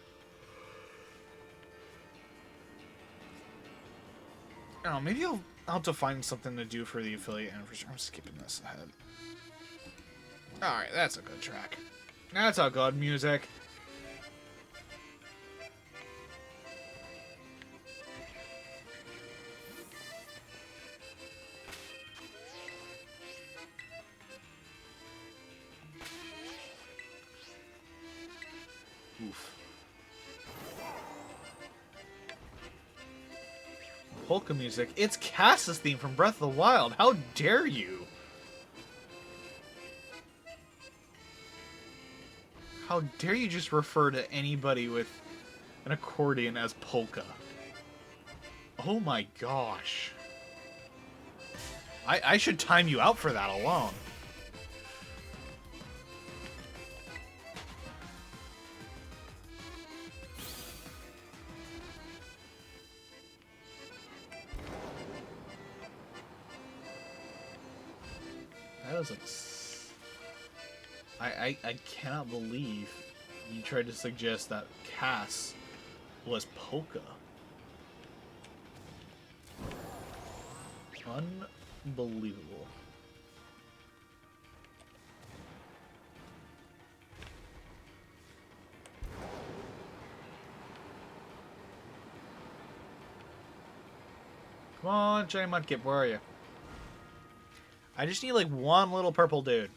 I don't know, maybe I'll have to find something to do for the affiliate anniversary. I'm skipping this ahead. Alright, that's a good track. That's a good music. Oof. Polka music. It's Cass's theme from Breath of the Wild. How dare you? How dare you just refer to anybody with an accordion as polka? Oh my gosh. I should time you out for that alone. That was I cannot believe you tried to suggest that Cass was polka. Unbelievable. Come on, Giant Mudkip, where are you? I just need like one little purple dude.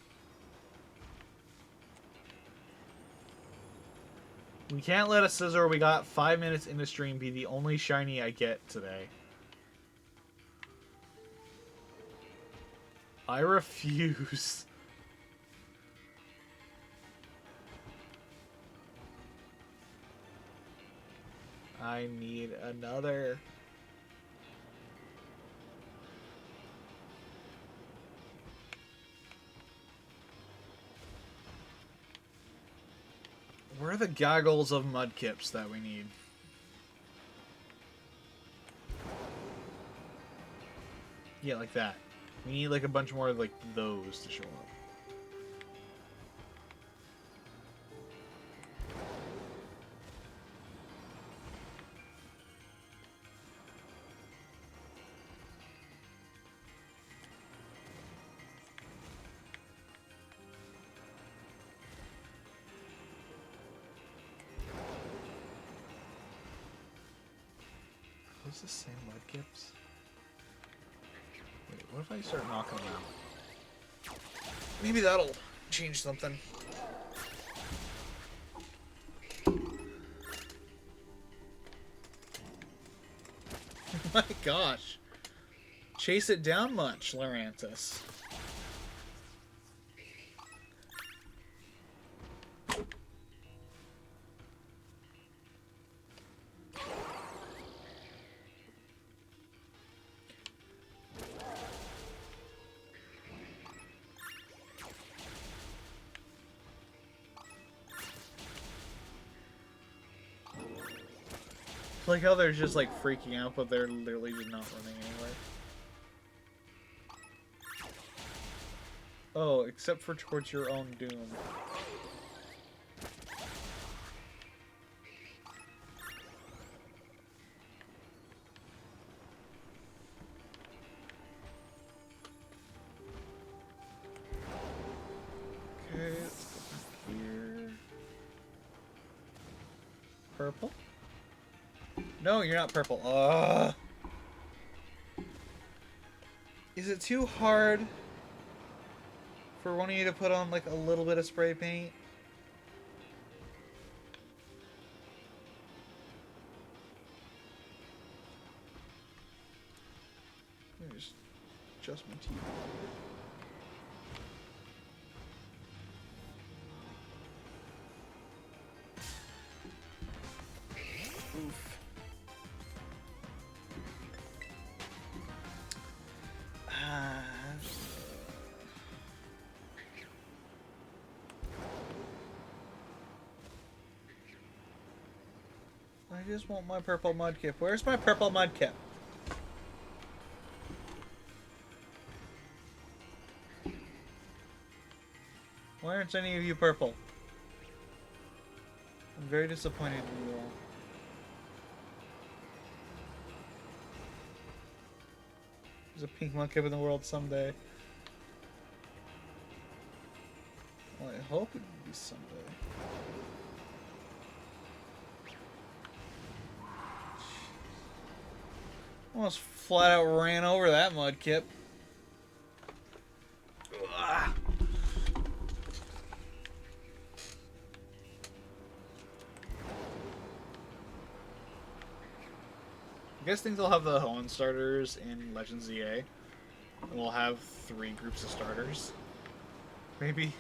We can't let a Scizor we got 5 minutes into stream be the only shiny I get today. I refuse. I need another. Where are the goggles of Mudkips that we need? Yeah, like that. We need like a bunch more like those to show up. Is this the same Mudkips? Wait, what if I start knocking them out? Maybe that'll change something. My gosh. Chase it down much, Lurantis. Like how they're just like freaking out, but they're literally just not running anywhere. Oh, except for towards your own doom. Okay, let's go back here. Purple? No, you're not purple. Is it too hard for one of you to put on like a little bit of spray paint? Let me just adjust my TV. Oof. I just want my purple Mudkip. Where's my purple Mudkip? Why aren't any of you purple? I'm very disappointed in you all. There's a pink Mudkip in the world someday. Well, I hope it will be someday. Almost flat out ran over that Mudkip. Ugh. I guess things will have the Hoenn starters in Legends EA. And we'll have 3 groups of starters. Maybe.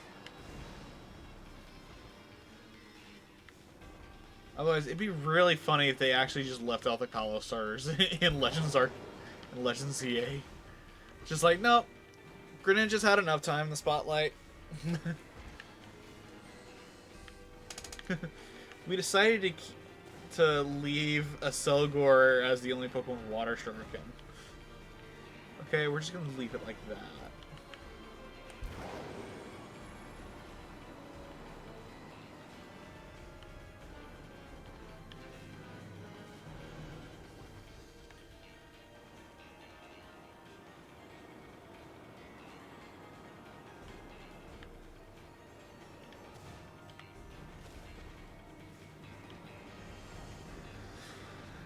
Otherwise, it'd be really funny if they actually just left out the Kalos starters in Legends EA. Just like, nope. Greninja's had enough time in the spotlight. We decided to leave a Selgor as the only Pokemon with Water Shuriken. Okay, we're just gonna leave it like that.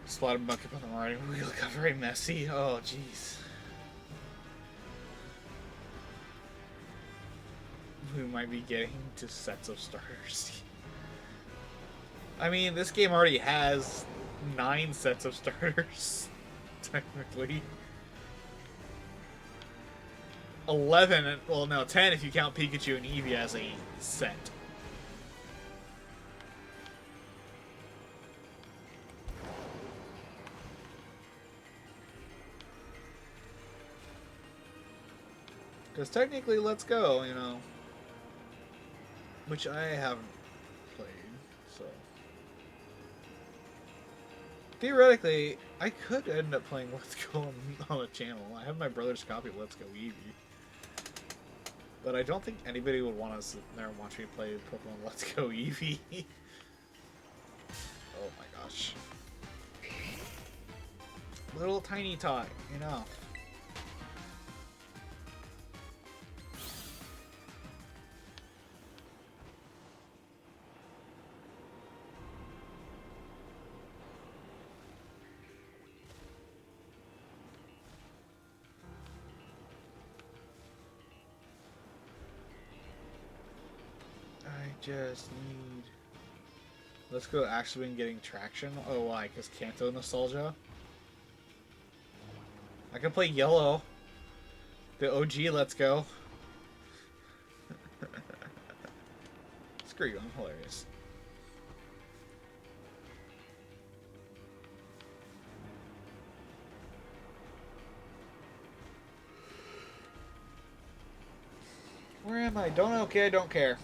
Splattered bucket on the right. We got very messy. Oh, jeez. We might be getting to sets of starters. I mean, this game already has 9 sets of starters, technically. 11, well, no, 10 if you count Pikachu and Eevee as a set. Because technically, Let's Go, you know, which I haven't played, so. Theoretically, I could end up playing Let's Go on the channel. I have my brother's copy of Let's Go Eevee. But I don't think anybody would want to sit there and watch me play Pokemon Let's Go Eevee. Oh my gosh. Little tiny tot, enough. Just need... Let's Go actually been getting traction. Oh, why? Because Kanto nostalgia? I can play Yellow. The OG Let's Go. Screw you, I'm hilarious. Where am I? Don't care.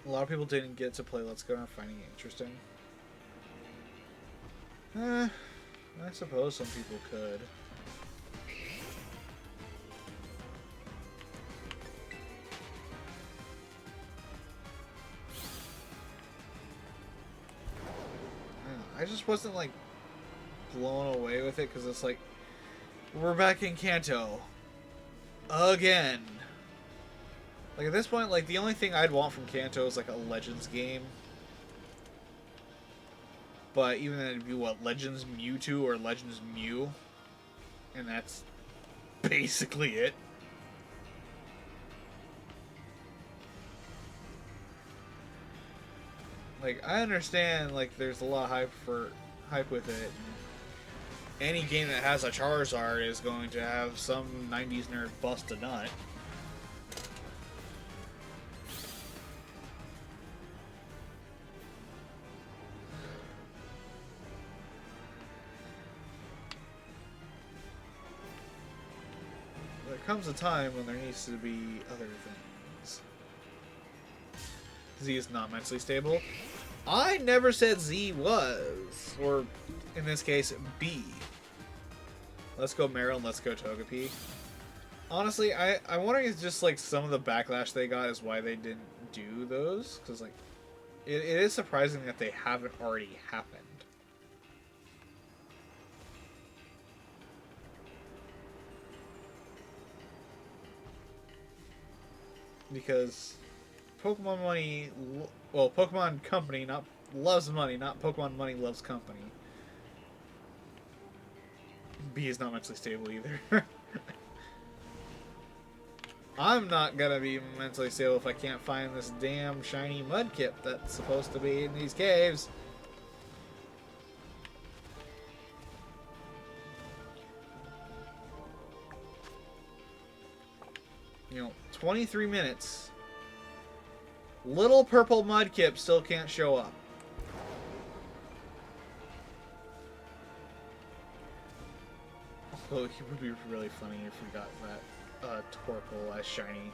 A lot of people didn't get to play Let's Go and are finding it interesting. I suppose some people could. I just wasn't like blown away with it because it's like, we're back in Kanto again. Like at this point, like the only thing I'd want from Kanto is like a Legends game. But even then it'd be what, Legends Mewtwo or Legends Mew? And that's basically it. Like I understand like there's a lot of hype with it. And any game that has a Charizard is going to have some 90s nerd bust a nut. There comes a time when there needs to be other things. Z is not mentally stable. I never said Z was. Or, in this case, B. Let's go Meryl and let's go Togepi. Honestly, I'm wondering if just like some of the backlash they got is why they didn't do those. Because like, it is surprising that they haven't already happened. Because Pokemon Money, well, Pokemon Company not loves money, not Pokemon Money loves company. B is not mentally stable either. I'm not gonna be mentally stable if I can't find this damn shiny Mudkip that's supposed to be in these caves. You know, 23 minutes. Little purple Mudkip still can't show up. Although it would be really funny if we got that Torkoal as shiny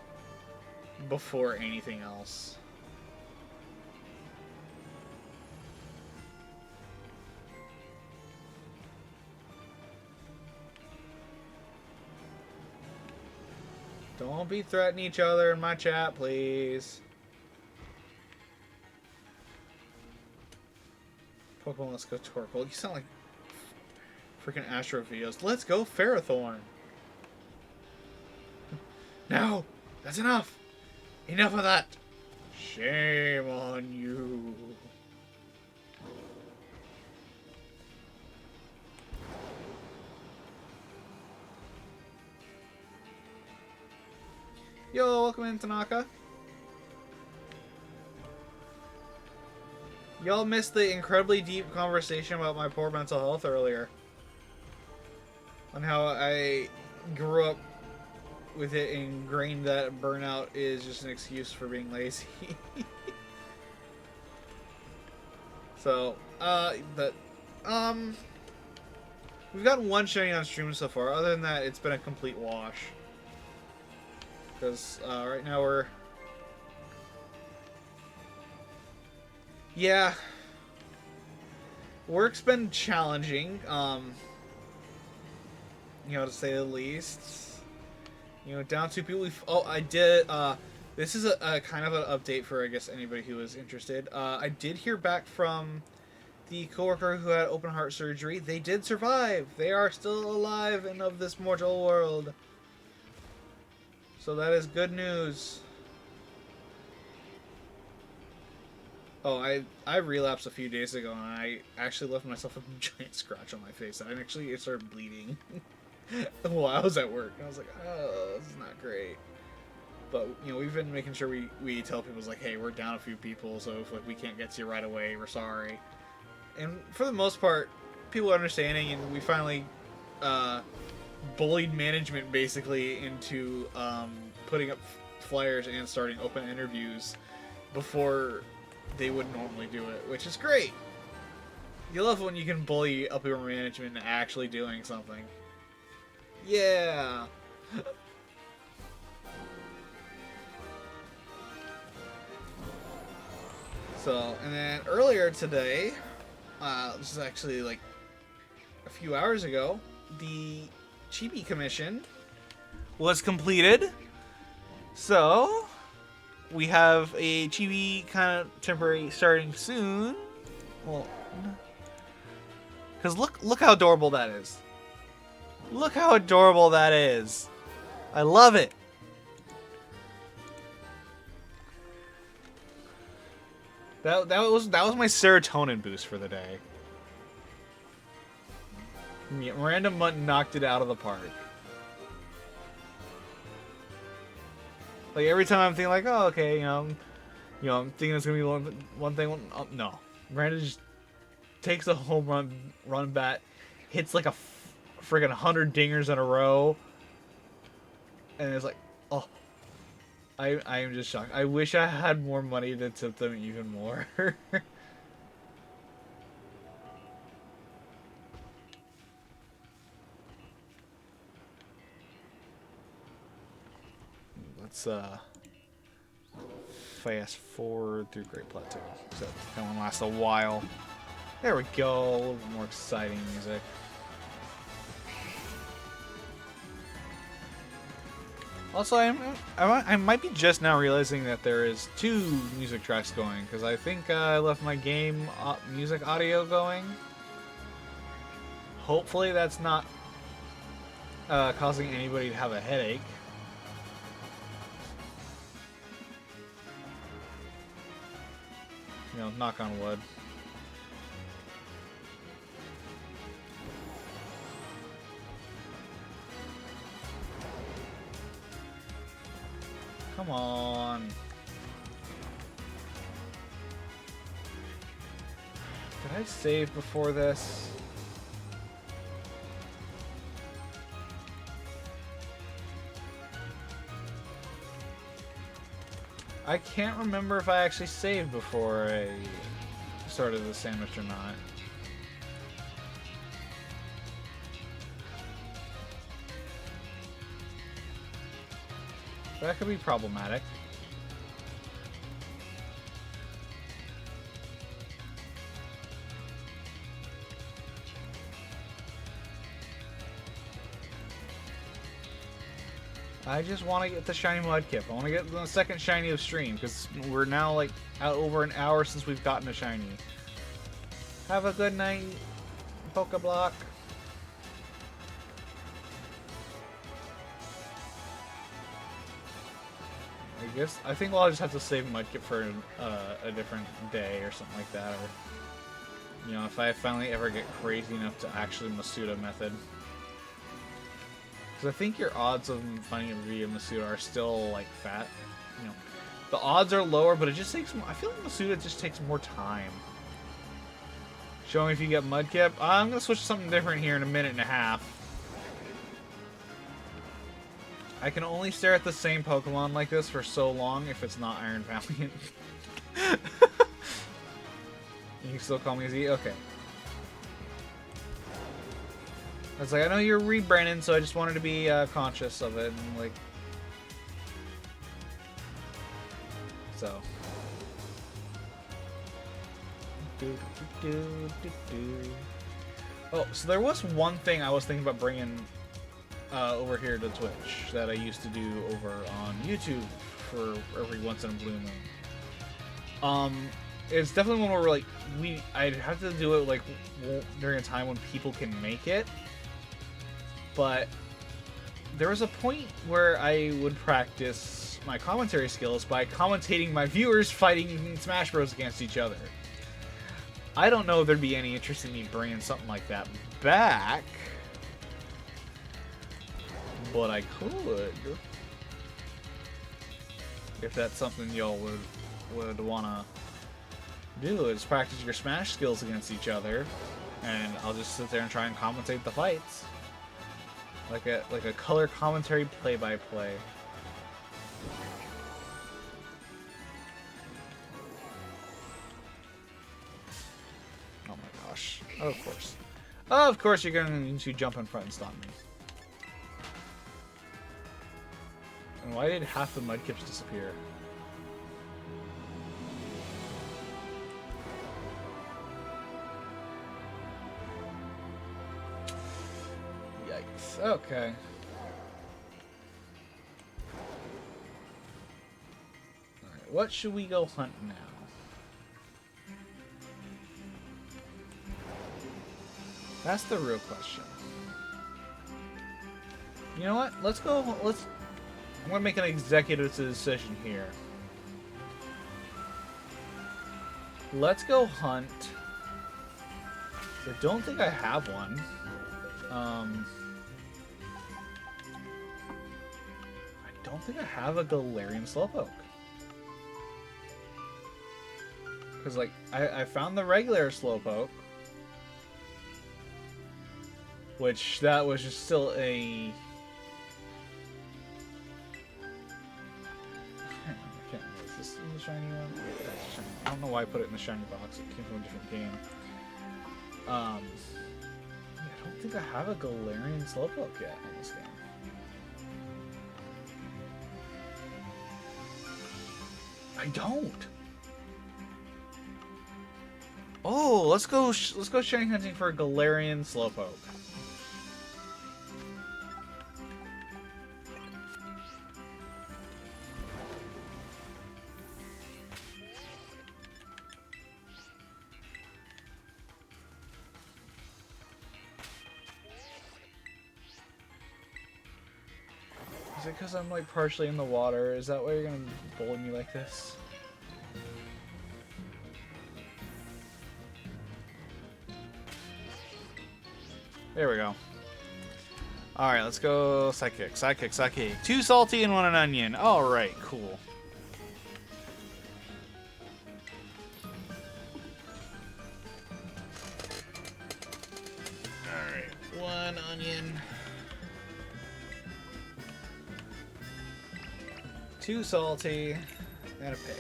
before anything else. Don't be threatening each other in my chat, please. Pokemon, let's go Torkoal. You sound like freaking Astro videos. Let's go Ferrothorn. No! That's enough! Enough of that! Shame on you. Yo, welcome in, Tanaka. Y'all missed the incredibly deep conversation about my poor mental health earlier. On how I grew up with it ingrained that burnout is just an excuse for being lazy. So, we've gotten one shiny on stream so far. Other than that, it's been a complete wash. Because, right now we're... Yeah. Work's been challenging, you know, to say the least. You know, down to people. Oh, I did. This is a kind of an update for, I guess, anybody who is interested. I did hear back from the coworker who had open heart surgery. They did survive. They are still alive and of this mortal world. So that is good news. Oh, I relapsed a few days ago, and I actually left myself a giant scratch on my face. And actually, it started bleeding while I was at work. And I was like, oh, this is not great. But, you know, we've been making sure we tell people, like, hey, we're down a few people, so if, like, we can't get to you right away, we're sorry. And for the most part, people are understanding, and we finally bullied management, basically, into putting up flyers and starting open interviews before they would normally do it, which is great. You love when you can bully upper management into actually doing something. Yeah. So, and then earlier today, this is actually like a few hours ago, the Chibi Commission was completed. So, we have a Chibi kind of temporary starting soon. Well, because look how adorable that is. Look how adorable that is. I love it. That was my serotonin boost for the day. Miranda Munt knocked it out of the park. Like every time I'm thinking like, oh okay, you know, I'm thinking it's gonna be one thing. No, Miranda just takes a home run bat, hits like a friggin' 100 dingers in a row, and it's like, oh. I am just shocked. I wish I had more money to tip them even more. Let's fast forward through Great Plateau. So that one lasts a while. There we go. A little bit more exciting music. Also, I might be just now realizing that there is 2 music tracks going, because I think I left my game music audio going. Hopefully that's not causing anybody to have a headache. You know, knock on wood. Come on. Did I save before this? I can't remember if I actually saved before I started the sandwich or not. That could be problematic. I just want to get the shiny Mudkip. I want to get the second shiny of stream, because we're now like out over an hour since we've gotten a shiny. Have a good night, Pokeblock. guess I think I'll just have to save Mudkip for a different day or something like that, or you know, if I finally ever get crazy enough to actually Masuda method. Because I think your odds of finding it via Masuda are still like fat. You know, the odds are lower, but it just takes. I feel like Masuda just takes more time. Show me if you get Mudkip. I'm gonna switch to something different here in a minute and a half. I can only stare at the same Pokemon like this for so long if it's not Iron Valiant. You can still call me Z? Okay. I was like, I know you're rebranding, so I just wanted to be conscious of it, and like... So. Oh, so there was one thing I was thinking about bringing over here to Twitch that I used to do over on YouTube for every once in a blue moon. It's definitely one where like I'd have to do it like during a time when people can make it, but there was a point where I would practice my commentary skills by commentating my viewers fighting Smash Bros against each other. I don't know if there'd be any interest in me bringing something like that back, but I could. If that's something y'all would wanna do, is practice your Smash skills against each other, and I'll just sit there and try and commentate the fights, like a color commentary, play-by-play. Oh my gosh! Of course, you're going to jump in front and stop me. And why did half the Mudkips disappear? Yikes. Okay. Alright, what should we go hunt now? That's the real question. You know what? I'm gonna make an executive decision here. Let's go hunt. I don't think I have one. I don't think I have a Galarian Slowpoke. Because, like, I found the regular Slowpoke. Which, that was just still a... Is this in the shiny one? Yeah, it's shiny. I don't know why I put it in the shiny box. It came from a different game. I don't think I have a Galarian Slowpoke yet in this game. I don't. Oh, let's go shiny hunting for a Galarian Slowpoke. Is it because I'm like partially in the water? Is that why you're gonna bully me like this? There we go. Alright, let's go Psychic. Two salty and one an onion. Alright, cool. Alright, one onion. Two salty, and a pick.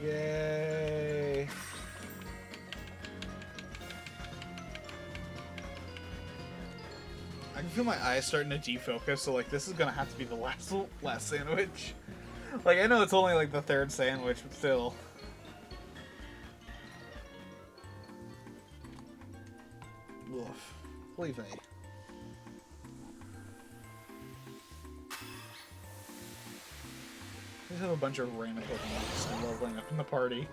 Yay! I can feel my eyes starting to defocus, so like this is gonna have to be the last sandwich. Like, I know it's only like the third sandwich, but still. Oof. Leave me. We just have a bunch of random Pokemon just leveling up in the party.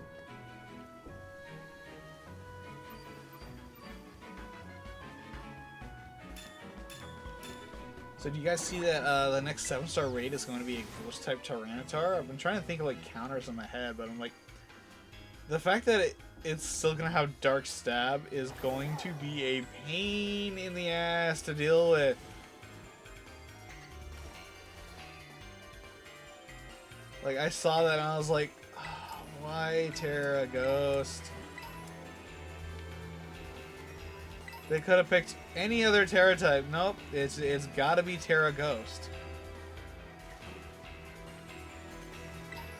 So do you guys see that the next 7-star raid is going to be a Ghost-type Tyranitar? I've been trying to think of like counters in my head, but I'm like, the fact that it's still going to have Dark Stab is going to be a pain in the ass to deal with. Like, I saw that and I was like, oh, why Terra Ghost? They could have picked any other Terra type. Nope, it's got to be Terra Ghost.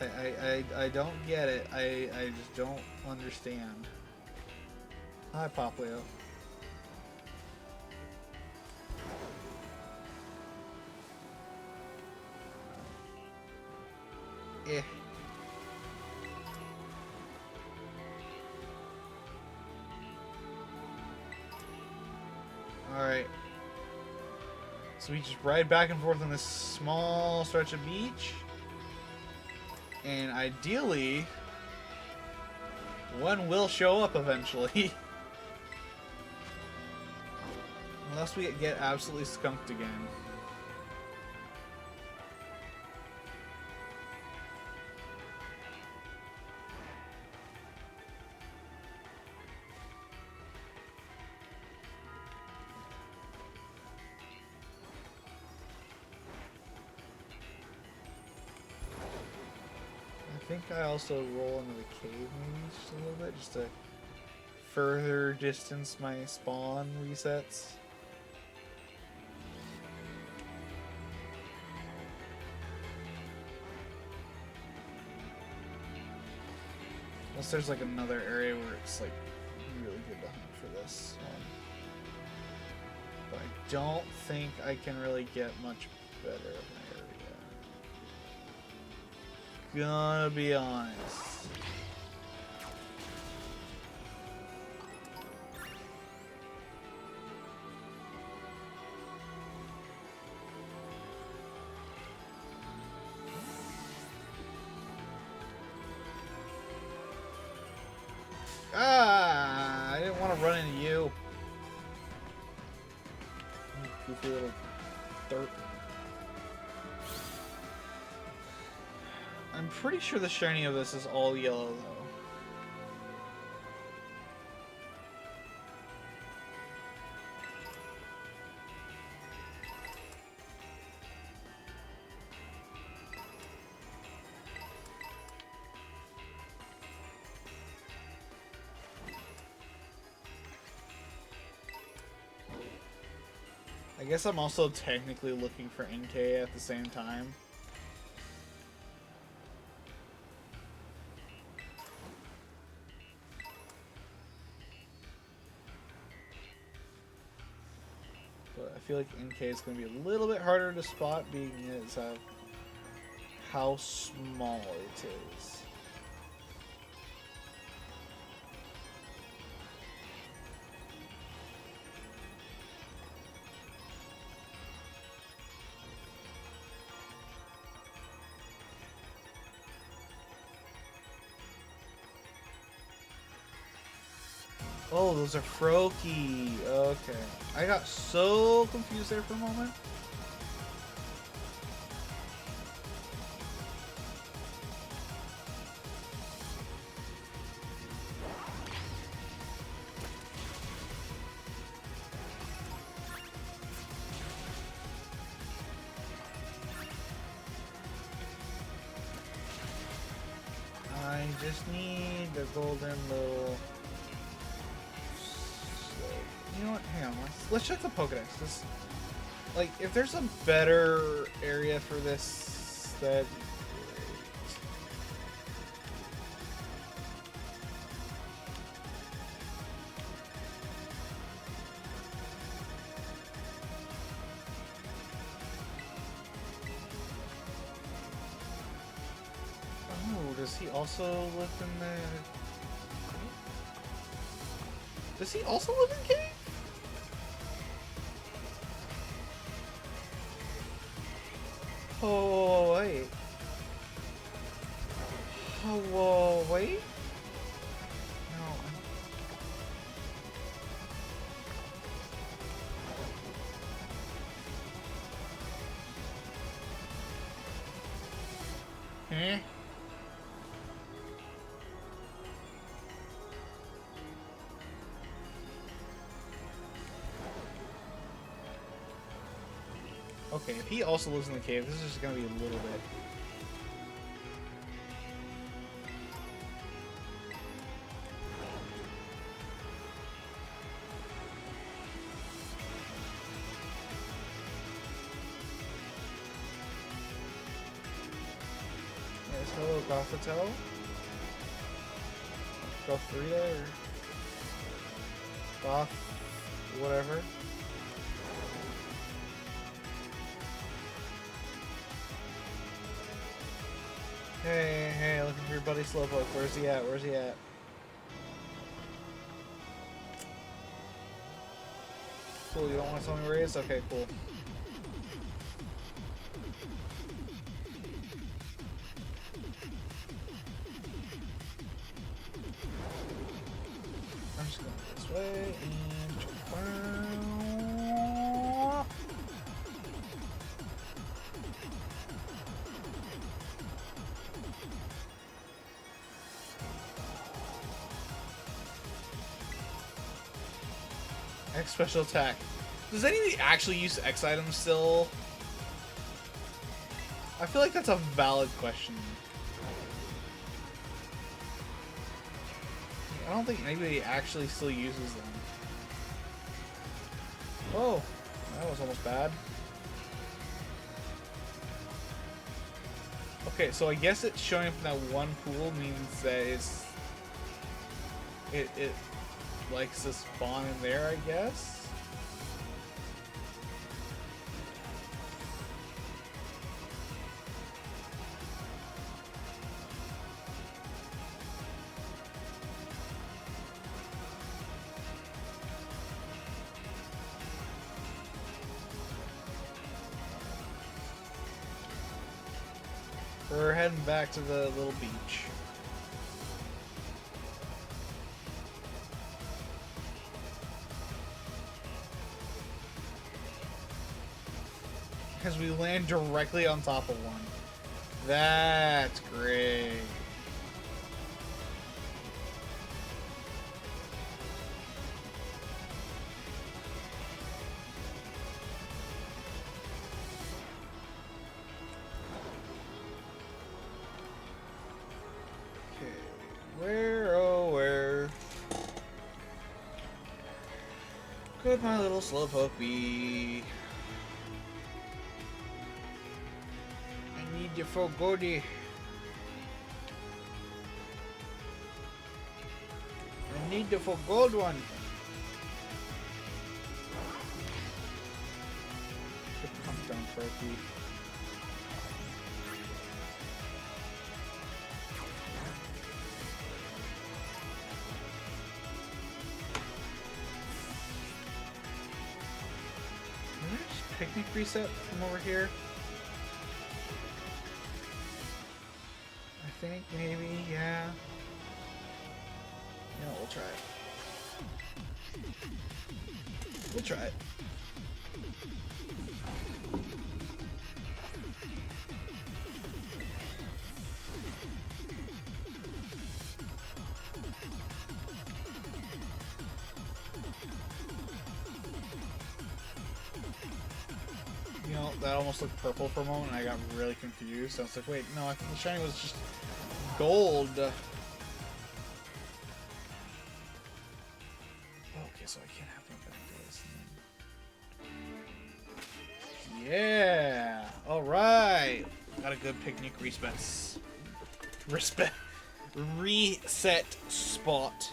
I don't get it. I just don't understand. Hi, Poplio. Eh. Alright. So we just ride back and forth on this small stretch of beach. And ideally, one will show up eventually. Unless we get absolutely skunked again. I think I also roll into the cave maybe just a little bit, just to further distance my spawn resets. Unless there's like another area where it's like really good to hunt for this one. But I don't think I can really get much better of an area. Gonna be honest. Ah, I didn't want to run into you. Goofy little dirt. I'm pretty sure the shiny of this is all yellow, though. I guess I'm also technically looking for NK at the same time. But I feel like NK is going to be a little bit harder to spot, being as how small it is. Oh, those are Froakie. Okay. I got so confused there for a moment. I just need the golden little... You know what? Hang on. Let's check the Pokédex. Like, if there's a better area for this, that. Oh, does he also live in the? Does he also live in cave? Oh, wait. Oh, whoa, wait. No. Eh? Okay, if he also lives in the cave, this is just gonna be a little bit. Yes, hello, Gothito. Gothrita or Goth, whatever. Hey, hey, looking for your buddy Slowpoke. Where's he at? Where's he at? Cool, you don't want to tell me where he is? Okay, cool. I'm just going this way and X special attack. Does anybody actually use X items still? I feel like that's a valid question. I don't think anybody actually still uses them. Oh, that was almost bad. Okay, so I guess it's showing up in that one pool means that it likes to spawn in there, I guess. We're heading back to the little beach. Because we land directly on top of one. That's great. Where, oh where could my little Slowpoke be? I need you for Goldie. I need you for gold one. Good pump down for a beat. Picnic reset from over here? I think maybe, yeah. You know, we'll try it. We'll try it. You know, that almost looked purple for a moment and I got really confused. I was like, wait, no, I think the shiny was just gold. Okay, so I can't have no bad days. Yeah! Alright! Got a good picnic reset spot.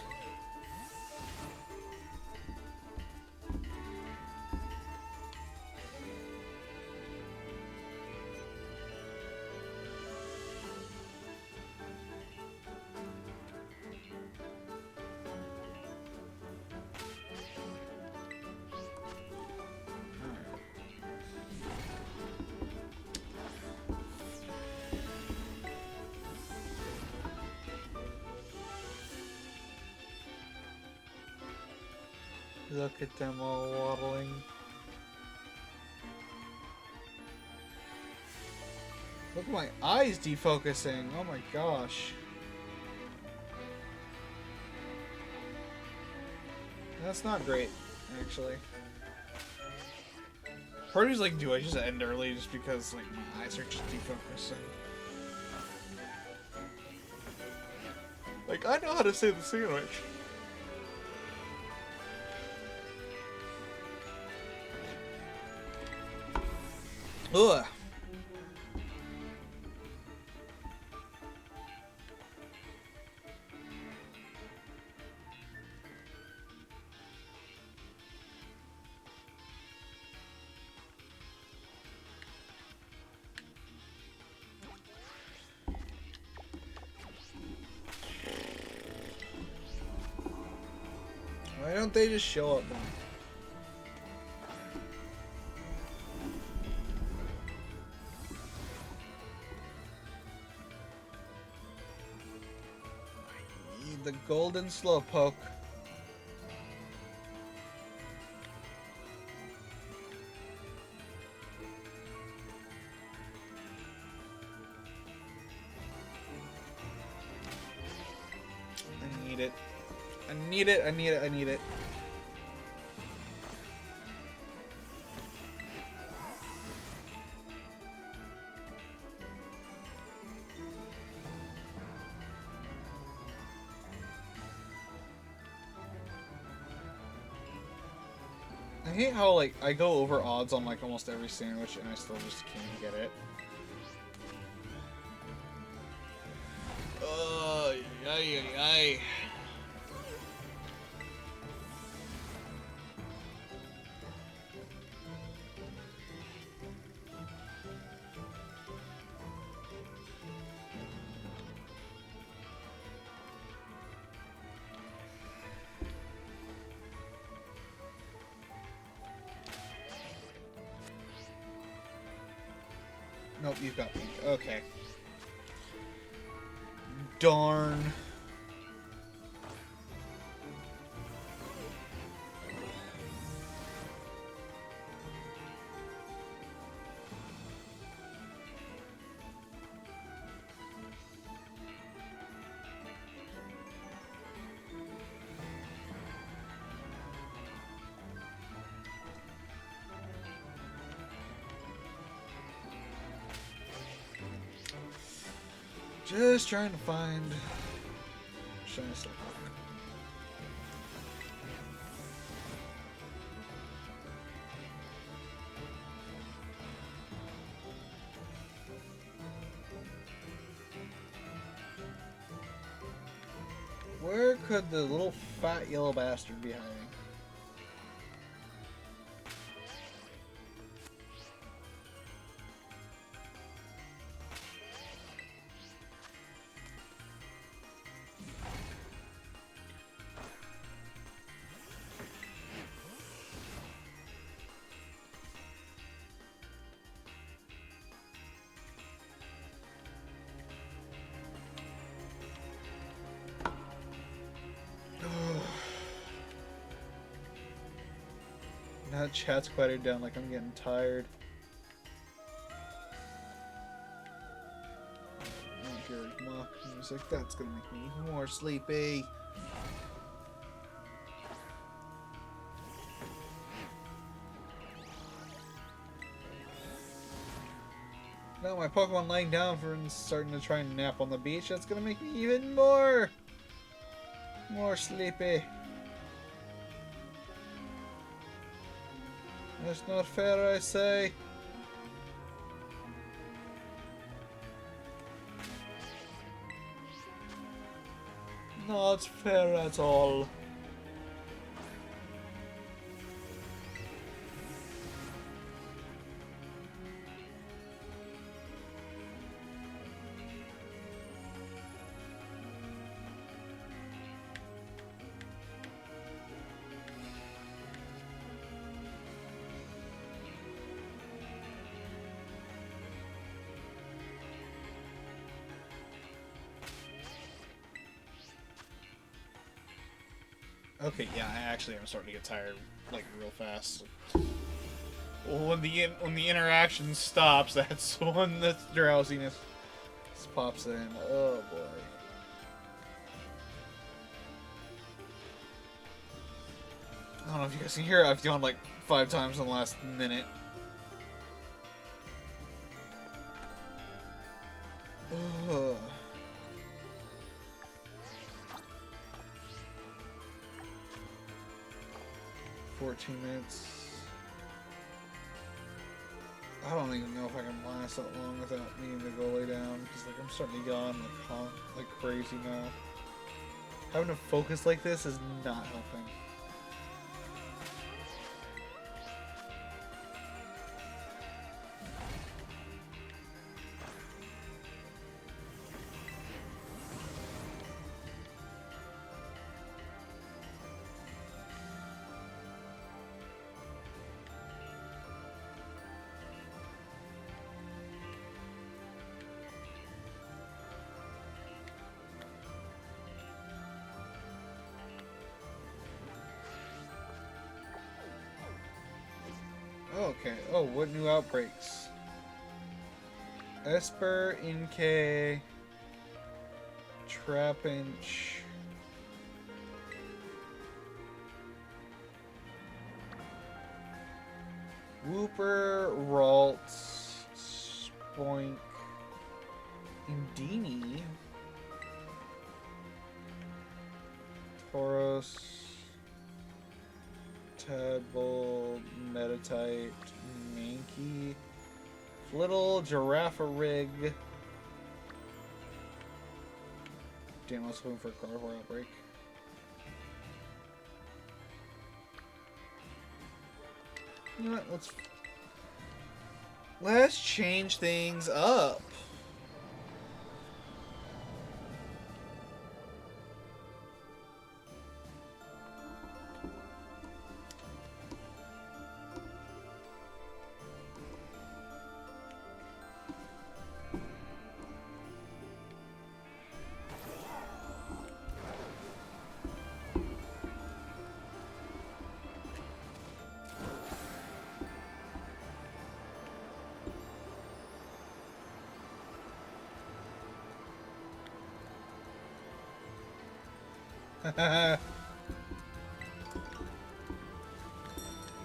Look at them all waddling. Look at my eyes defocusing. Oh my gosh. That's not great, actually. Part of me's like, do I just end early just because like my eyes are just defocusing? Like, I know how to say the sandwich. Ugh. Why don't they just show up then? I need the golden slowpoke. I need it. I need it, I need it, I need it. I hate how, like, I go over odds on, like, almost every sandwich and I still just can't get it. Ay, ay, ay. Nope, you've got pink. Okay. Darn. Just trying to find shiny slowpoke. Where could the little fat yellow bastard be hiding? Now chat's quieted down, like I'm getting tired. Not your mock music, that's gonna make me more sleepy. Now my Pokemon laying down for and starting to try and nap on the beach, that's gonna make me even more sleepy. That's not fair, I say. Not fair at all. Okay, yeah, I actually am starting to get tired, like, real fast. When the interaction stops, that's when the drowsiness pops in. Oh boy. I don't know if you guys can hear it. I've yawned like 5 times in the last minute. Ugh. $14. I don't even know if I can last that long without needing to go lay down, because like I'm starting to yawn like crazy now. Having to focus like this is not helping. Okay. Oh, what new outbreaks? Esper, Inkay, Trapinch. Whooper, Ralts, Spoink, Indini, Tauros, Tadpole, Metatite, Mankey, Flittle, Giraffe-Rig. Damn, I was hoping for a Carnivore outbreak. You know what? Let's change things up.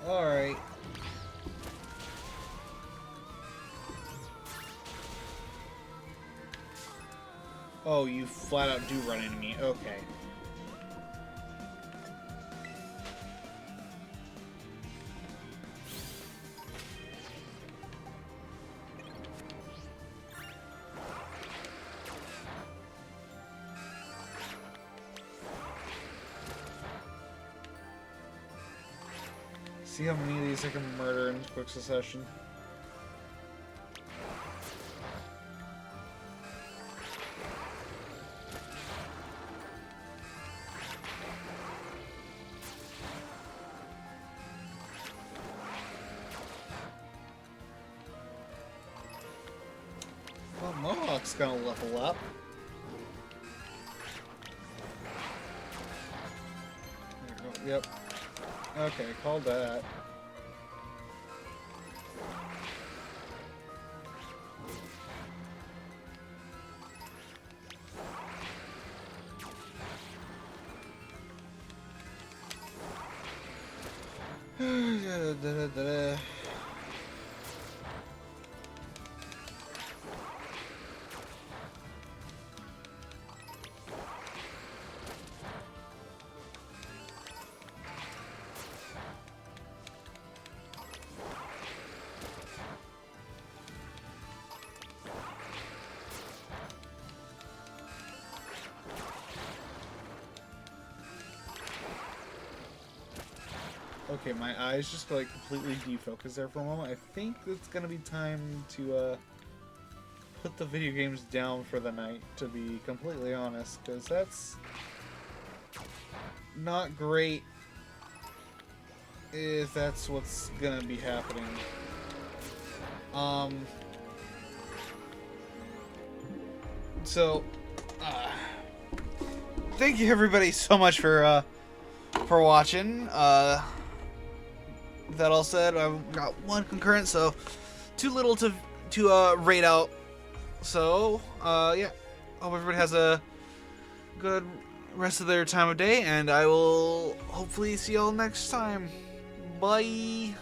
Alright. Oh, you flat out do run into me. Okay. See how many of these I can murder in quick succession. Well, Mohawk's gonna level up. Yep. Okay, called that. Okay, my eyes just like completely defocused there for a moment. I think it's gonna be time to put the video games down for the night, to be completely honest, because that's not great if that's what's gonna be happening. So, thank you everybody so much for for watching. That all said, I've got 1 concurrent, so too little to rate out. So yeah, hope everybody has a good rest of their time of day, and I will hopefully see y'all next time. Bye.